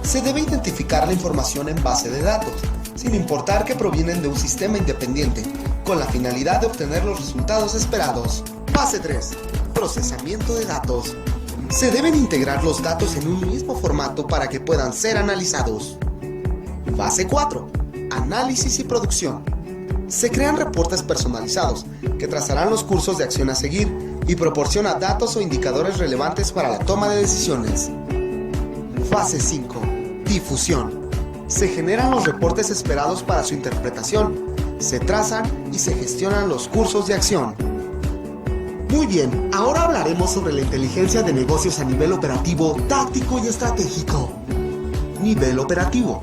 S6: Se debe identificar la información en base de datos, sin importar que provienen de un sistema independiente, con la finalidad de obtener los resultados esperados. Fase 3. Procesamiento de datos. Se deben integrar los datos en un mismo formato para que puedan ser analizados. Fase 4. Análisis y producción. Se crean reportes personalizados que trazarán los cursos de acción a seguir y proporciona datos o indicadores relevantes para la toma de decisiones. Fase 5. Difusión. Se generan los reportes esperados para su interpretación, se trazan y se gestionan los cursos de acción. Muy bien, ahora hablaremos sobre la inteligencia de negocios a nivel operativo, táctico y estratégico. Nivel operativo.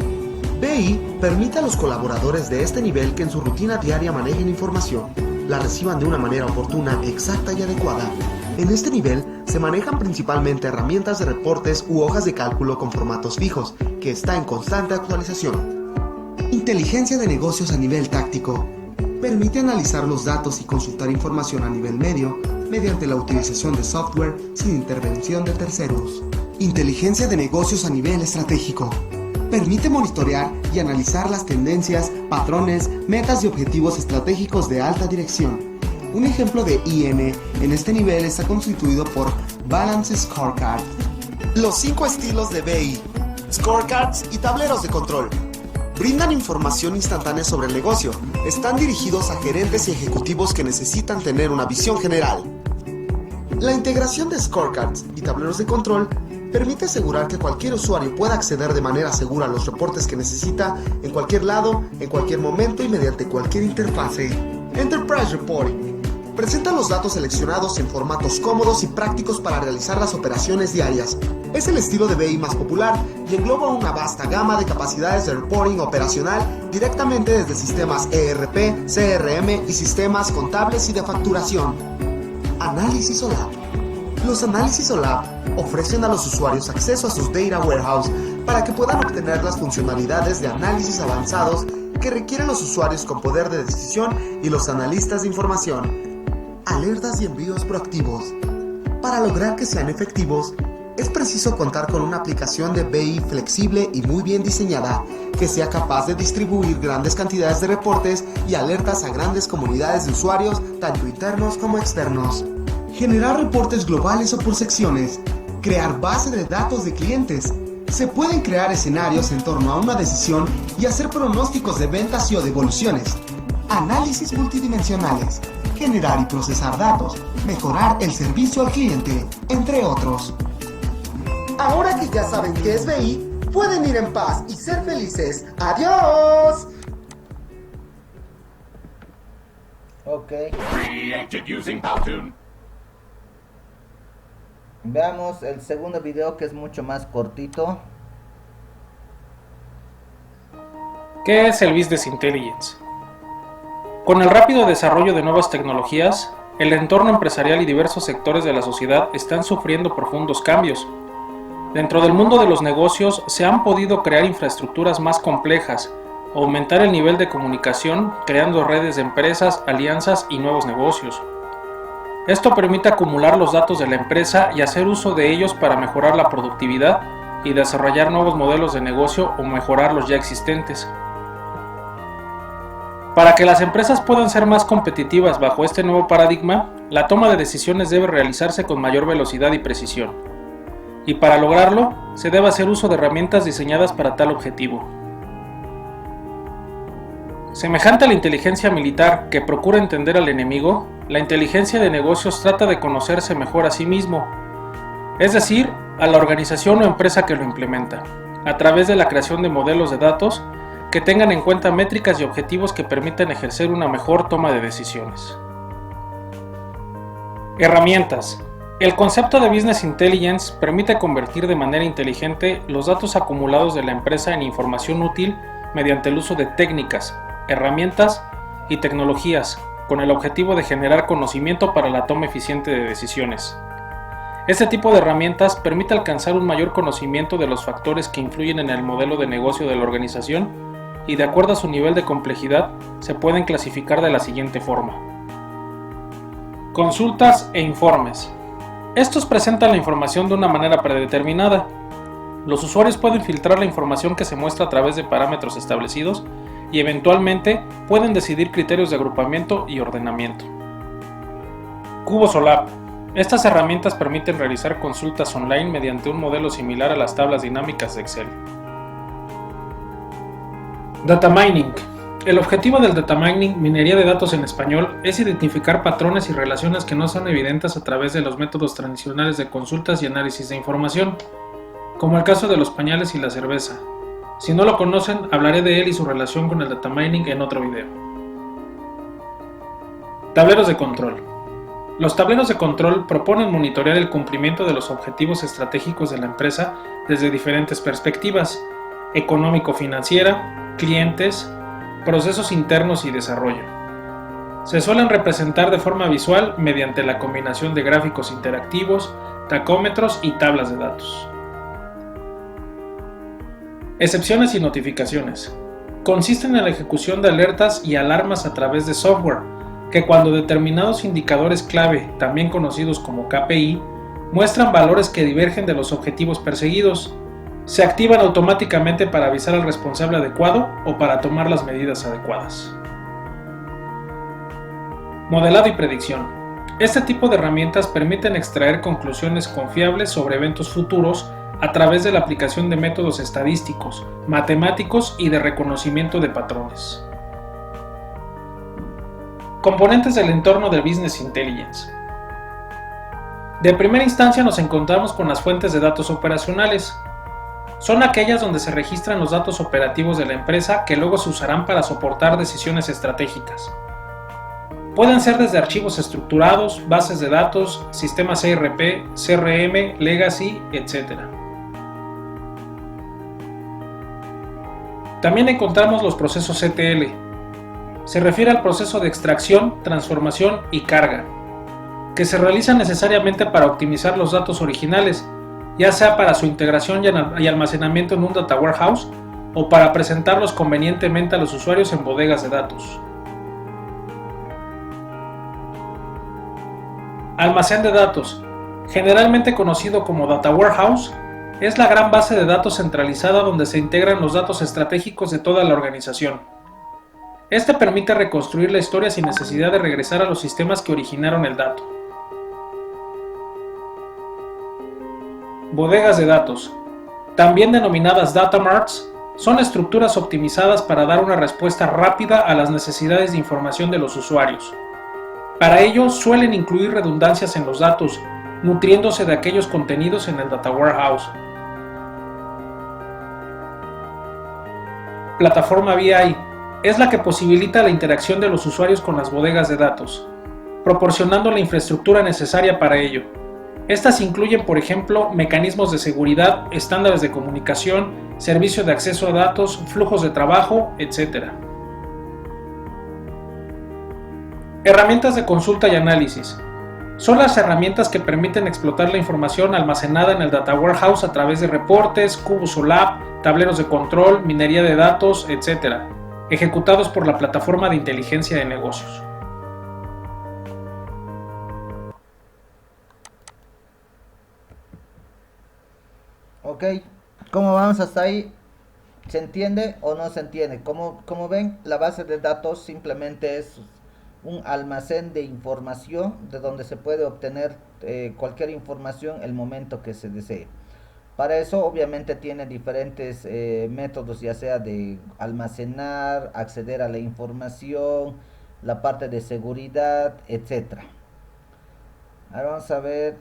S6: BI permite a los colaboradores de este nivel que en su rutina diaria manejen información, la reciban de una manera oportuna, exacta y adecuada. En este nivel se manejan principalmente herramientas de reportes u hojas de cálculo con formatos fijos, que está en constante actualización. Inteligencia de negocios a nivel táctico. Permite analizar los datos y consultar información a nivel medio mediante la utilización de software sin intervención de terceros. Inteligencia de negocios a nivel estratégico. Permite monitorear y analizar las tendencias, patrones, metas y objetivos estratégicos de alta dirección. Un ejemplo de IN en este nivel está constituido por Balance Scorecard. Los 5 estilos de BI, scorecards y tableros de control. Brindan información instantánea sobre el negocio. Están dirigidos a gerentes y ejecutivos que necesitan tener una visión general. La integración de scorecards y tableros de control permite asegurar que cualquier usuario pueda acceder de manera segura a los reportes que necesita en cualquier lado, en cualquier momento y mediante cualquier interfase. Enterprise Reporting presenta los datos seleccionados en formatos cómodos y prácticos para realizar las operaciones diarias. Es el estilo de BI más popular y engloba una vasta gama de capacidades de reporting operacional directamente desde sistemas ERP, CRM y sistemas contables y de facturación. Análisis OLAP. Los análisis OLAP ofrecen a los usuarios acceso a sus Data Warehouse para que puedan obtener las funcionalidades de análisis avanzados que requieren los usuarios con poder de decisión y los analistas de información. Alertas y envíos proactivos. Para lograr que sean efectivos, es preciso contar con una aplicación de BI flexible y muy bien diseñada que sea capaz de distribuir grandes cantidades de reportes y alertas a grandes comunidades de usuarios, tanto internos como externos. Generar reportes globales o por secciones. Crear base de datos de clientes. Se pueden crear escenarios en torno a una decisión y hacer pronósticos de ventas y o de evoluciones. Análisis multidimensionales. Generar y procesar datos. Mejorar el servicio al cliente, entre otros. Ahora que ya saben qué es BI, pueden ir en paz y ser felices. ¡Adiós!
S1: Ok. Veamos el segundo video, que es mucho más cortito.
S7: ¿Qué es el Business Intelligence? Con el rápido desarrollo de nuevas tecnologías, el entorno empresarial y diversos sectores de la sociedad están sufriendo profundos cambios. Dentro del mundo de los negocios se han podido crear infraestructuras más complejas, aumentar el nivel de comunicación, creando redes de empresas, alianzas y nuevos negocios. Esto permite acumular los datos de la empresa y hacer uso de ellos para mejorar la productividad y desarrollar nuevos modelos de negocio o mejorar los ya existentes. Para que las empresas puedan ser más competitivas bajo este nuevo paradigma, la toma de decisiones debe realizarse con mayor velocidad y precisión. Y para lograrlo, se debe hacer uso de herramientas diseñadas para tal objetivo. Semejante a la inteligencia militar que procura entender al enemigo, la inteligencia de negocios trata de conocerse mejor a sí mismo, es decir, a la organización o empresa que lo implementa, a través de la creación de modelos de datos que tengan en cuenta métricas y objetivos que permitan ejercer una mejor toma de decisiones. Herramientas. El concepto de Business Intelligence permite convertir de manera inteligente los datos acumulados de la empresa en información útil mediante el uso de técnicas, herramientas y tecnologías, con el objetivo de generar conocimiento para la toma eficiente de decisiones. Este tipo de herramientas permite alcanzar un mayor conocimiento de los factores que influyen en el modelo de negocio de la organización y, de acuerdo a su nivel de complejidad, se pueden clasificar de la siguiente forma. Consultas e informes. Estos presentan la información de una manera predeterminada. Los usuarios pueden filtrar la información que se muestra a través de parámetros establecidos y eventualmente pueden decidir criterios de agrupamiento y ordenamiento. Cubos OLAP. Estas herramientas permiten realizar consultas online mediante un modelo similar a las tablas dinámicas de Excel. Data Mining. El objetivo del Data Mining, minería de datos en español, es identificar patrones y relaciones que no son evidentes a través de los métodos tradicionales de consultas y análisis de información, como el caso de los pañales y la cerveza. Si no lo conocen, hablaré de él y su relación con el Data Mining en otro video. Tableros de control. Los tableros de control proponen monitorear el cumplimiento de los objetivos estratégicos de la empresa desde diferentes perspectivas: económico-financiera, clientes, procesos internos y desarrollo. Se suelen representar de forma visual mediante la combinación de gráficos interactivos, tacómetros y tablas de datos. Excepciones y notificaciones. Consisten en la ejecución de alertas y alarmas a través de software, que cuando determinados indicadores clave, también conocidos como KPI, muestran valores que divergen de los objetivos perseguidos. Se activan automáticamente para avisar al responsable adecuado o para tomar las medidas adecuadas. Modelado y predicción. Este tipo de herramientas permiten extraer conclusiones confiables sobre eventos futuros a través de la aplicación de métodos estadísticos, matemáticos y de reconocimiento de patrones. Componentes del entorno del Business Intelligence. De primera instancia nos encontramos con las fuentes de datos operacionales. Son aquellas donde se registran los datos operativos de la empresa que luego se usarán para soportar decisiones estratégicas. Pueden ser desde archivos estructurados, bases de datos, sistemas ERP, CRM, Legacy, etc. También encontramos los procesos ETL. Se refiere al proceso de extracción, transformación y carga, que se realiza necesariamente para optimizar los datos originales, ya sea para su integración y almacenamiento en un data warehouse o para presentarlos convenientemente a los usuarios en bodegas de datos. Almacén de datos, generalmente conocido como data warehouse, es la gran base de datos centralizada donde se integran los datos estratégicos de toda la organización. Este permite reconstruir la historia sin necesidad de regresar a los sistemas que originaron el dato. Bodegas de datos, también denominadas data marts, son estructuras optimizadas para dar una respuesta rápida a las necesidades de información de los usuarios. Para ello suelen incluir redundancias en los datos, nutriéndose de aquellos contenidos en el data warehouse. Plataforma BI es la que posibilita la interacción de los usuarios con las bodegas de datos, proporcionando la infraestructura necesaria para ello. Estas incluyen, por ejemplo, mecanismos de seguridad, estándares de comunicación, servicio de acceso a datos, flujos de trabajo, etc. Herramientas de consulta y análisis. Son las herramientas que permiten explotar la información almacenada en el data warehouse a través de reportes, cubos OLAP, tableros de control, minería de datos, etc., ejecutados por la plataforma de inteligencia de negocios.
S1: Ok, ¿cómo vamos hasta ahí? ¿Se entiende o no se entiende? Como ven, la base de datos simplemente es un almacén de información de donde se puede obtener cualquier información el momento que se desee. Para eso obviamente tiene diferentes métodos, ya sea de almacenar, acceder a la información, la parte de seguridad, etcétera. Ahora vamos a ver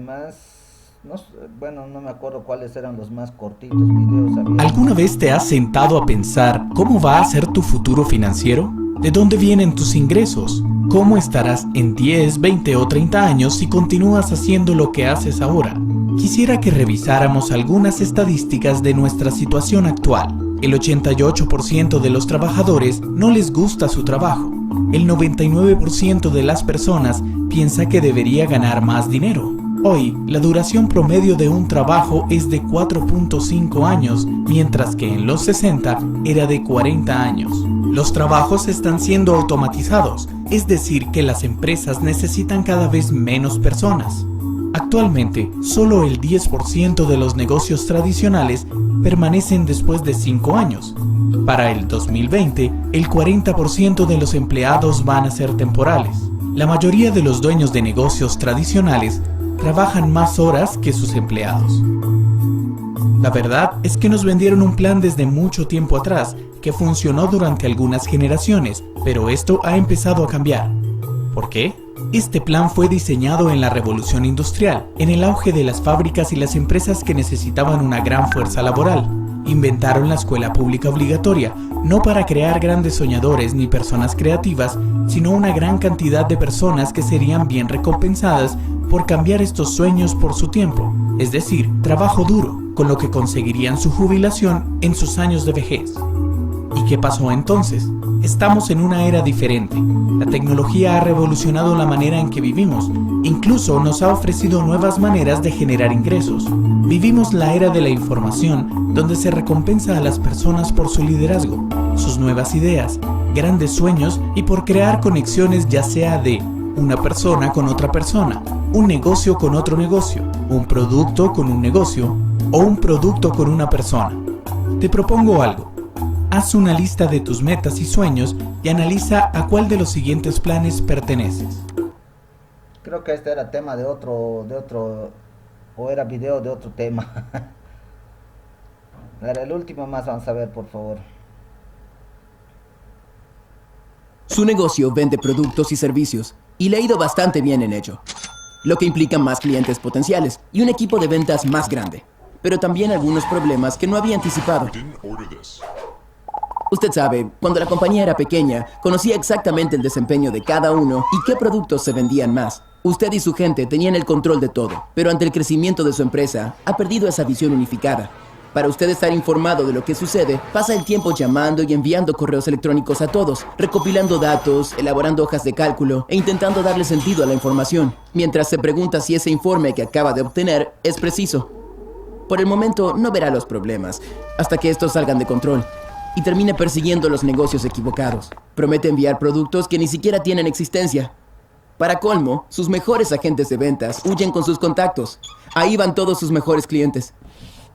S1: más. No me acuerdo cuáles eran los más cortitos videos.
S8: ¿Alguna vez te has sentado a pensar cómo va a ser tu futuro financiero? ¿De dónde vienen tus ingresos? ¿Cómo estarás en 10, 20 o 30 años si continúas haciendo lo que haces ahora? Quisiera que revisáramos algunas estadísticas de nuestra situación actual. El 88% de los trabajadores no les gusta su trabajo. El 99% de las personas piensa que debería ganar más dinero. Hoy, la duración promedio de un trabajo es de 4.5 años, mientras que en los 60 era de 40 años. Los trabajos están siendo automatizados, es decir, que las empresas necesitan cada vez menos personas. Actualmente, solo el 10% de los negocios tradicionales permanecen después de 5 años. Para el 2020, el 40% de los empleados van a ser temporales. La mayoría de los dueños de negocios tradicionales trabajan más horas que sus empleados. La verdad es que nos vendieron un plan desde mucho tiempo atrás que funcionó durante algunas generaciones, pero esto ha empezado a cambiar. ¿Por qué? Este plan fue diseñado en la revolución industrial, en el auge de las fábricas y las empresas que necesitaban una gran fuerza laboral. Inventaron la escuela pública obligatoria, no para crear grandes soñadores ni personas creativas, sino una gran cantidad de personas que serían bien recompensadas por cambiar estos sueños por su tiempo, es decir, trabajo duro, con lo que conseguirían su jubilación en sus años de vejez. ¿Y qué pasó entonces? Estamos en una era diferente. La tecnología ha revolucionado la manera en que vivimos, incluso nos ha ofrecido nuevas maneras de generar ingresos. Vivimos la era de la información, donde se recompensa a las personas por su liderazgo, sus nuevas ideas, grandes sueños y por crear conexiones, ya sea de una persona con otra persona, un negocio con otro negocio. ¿Un producto con un negocio o un producto con una persona? Te propongo algo. Haz una lista de tus metas y sueños y analiza a cuál de los siguientes planes perteneces.
S1: Creo que este era tema de otro, o era video de otro tema. Era el último más, vamos a ver, por favor.
S9: Su negocio vende productos y servicios y le ha ido bastante bien en ello, lo que implica más clientes potenciales y un equipo de ventas más grande, pero también algunos problemas que no había anticipado. Usted sabe, cuando la compañía era pequeña, conocía exactamente el desempeño de cada uno y qué productos se vendían más. Usted y su gente tenían el control de todo, pero ante el crecimiento de su empresa, ha perdido esa visión unificada. Para usted estar informado de lo que sucede, pasa el tiempo llamando y enviando correos electrónicos a todos, recopilando datos, elaborando hojas de cálculo e intentando darle sentido a la información, mientras se pregunta si ese informe que acaba de obtener es preciso. Por el momento no verá los problemas, hasta que estos salgan de control y termine persiguiendo los negocios equivocados. Promete enviar productos que ni siquiera tienen existencia. Para colmo, sus mejores agentes de ventas huyen con sus contactos. Ahí van todos sus mejores clientes.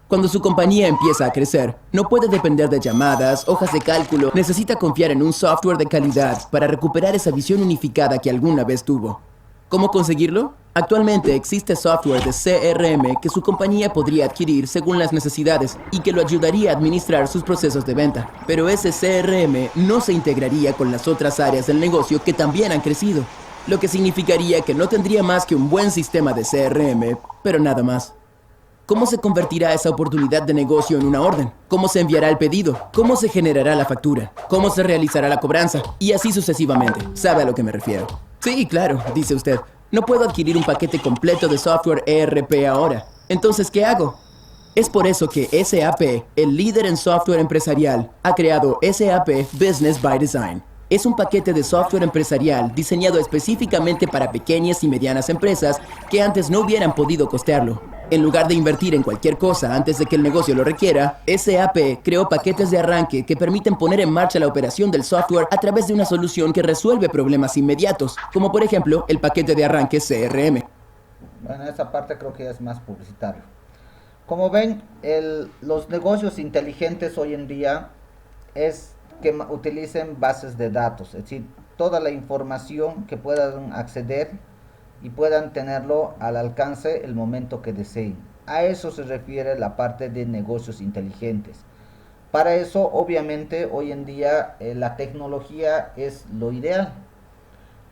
S9: Cuando su compañía empieza a crecer, no puede depender de llamadas, hojas de cálculo, necesita confiar en un software de calidad para recuperar esa visión unificada que alguna vez tuvo. ¿Cómo conseguirlo? Actualmente existe software de CRM que su compañía podría adquirir según las necesidades y que lo ayudaría a administrar sus procesos de venta. Pero ese CRM no se integraría con las otras áreas del negocio que también han crecido, lo que significaría que no tendría más que un buen sistema de CRM, pero nada más. ¿Cómo se convertirá esa oportunidad de negocio en una orden? ¿Cómo se enviará el pedido? ¿Cómo se generará la factura? ¿Cómo se realizará la cobranza? Y así sucesivamente. ¿Sabe a lo que me refiero? Sí, claro, dice usted. No puedo adquirir un paquete completo de software ERP ahora. Entonces, ¿qué hago? Es por eso que SAP, el líder en software empresarial, ha creado SAP Business by Design. Es un paquete de software empresarial diseñado específicamente para pequeñas y medianas empresas que antes no hubieran podido costearlo. En lugar de invertir en cualquier cosa antes de que el negocio lo requiera, SAP creó paquetes de arranque que permiten poner en marcha la operación del software a través de una solución que resuelve problemas inmediatos, como por ejemplo el paquete de arranque CRM.
S1: Bueno, esa parte creo que ya es más publicitario. Como ven, los negocios inteligentes hoy en día es que utilicen bases de datos, es decir, toda la información que puedan acceder y puedan tenerlo al alcance el momento que deseen. A eso se refiere la parte de negocios inteligentes. Para eso, obviamente, hoy en día la tecnología es lo ideal.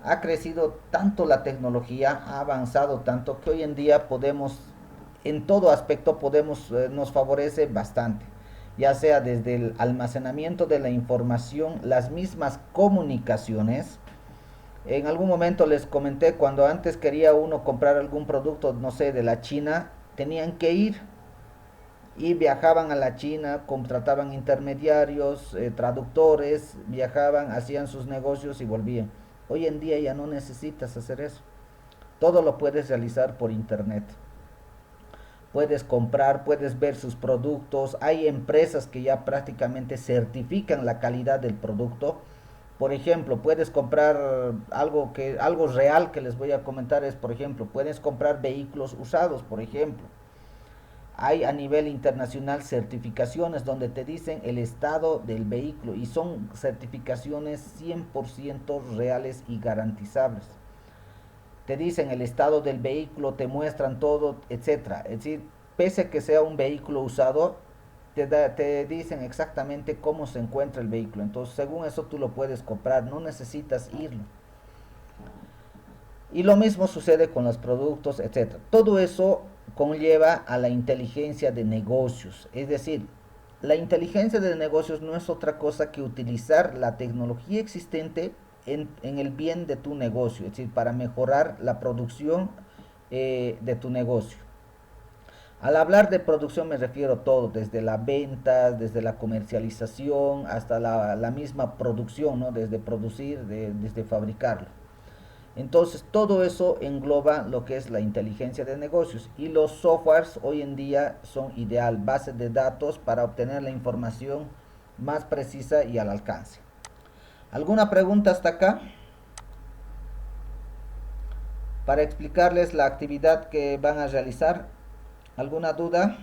S1: Ha crecido tanto la tecnología, ha avanzado tanto que hoy en día podemos, en todo aspecto nos favorece bastante. Ya sea desde el almacenamiento de la información, las mismas comunicaciones. En algún momento les comenté, cuando antes quería uno comprar algún producto, no sé, de la China, tenían que ir y viajaban a la China, contrataban intermediarios, traductores, viajaban, hacían sus negocios y volvían. Hoy en día ya no necesitas hacer eso. Todo lo puedes realizar por internet. Puedes comprar, puedes ver sus productos. Hay empresas que ya prácticamente certifican la calidad del producto. Por ejemplo, puedes comprar algo real que les voy a comentar es, por ejemplo, puedes comprar vehículos usados, por ejemplo. Hay a nivel internacional certificaciones donde te dicen el estado del vehículo y son certificaciones 100% reales y garantizables. Te dicen el estado del vehículo, te muestran todo, etcétera. Es decir, pese a que sea un vehículo usado, te dicen exactamente cómo se encuentra el vehículo. Entonces, según eso tú lo puedes comprar, no necesitas irlo. Y lo mismo sucede con los productos, etcétera. Todo eso conlleva a la inteligencia de negocios. Es decir, la inteligencia de negocios no es otra cosa que utilizar la tecnología existente en el bien de tu negocio, es decir, para mejorar la producción de tu negocio. Al hablar de producción me refiero a todo, desde la venta, desde la comercialización, hasta la misma producción, ¿no? Desde producir, desde fabricarlo. Entonces todo eso engloba lo que es la inteligencia de negocios, y los softwares hoy en día son ideal, bases de datos para obtener la información más precisa y al alcance. ¿Alguna pregunta hasta acá? para explicarles la actividad que van a realizar. ¿Alguna duda?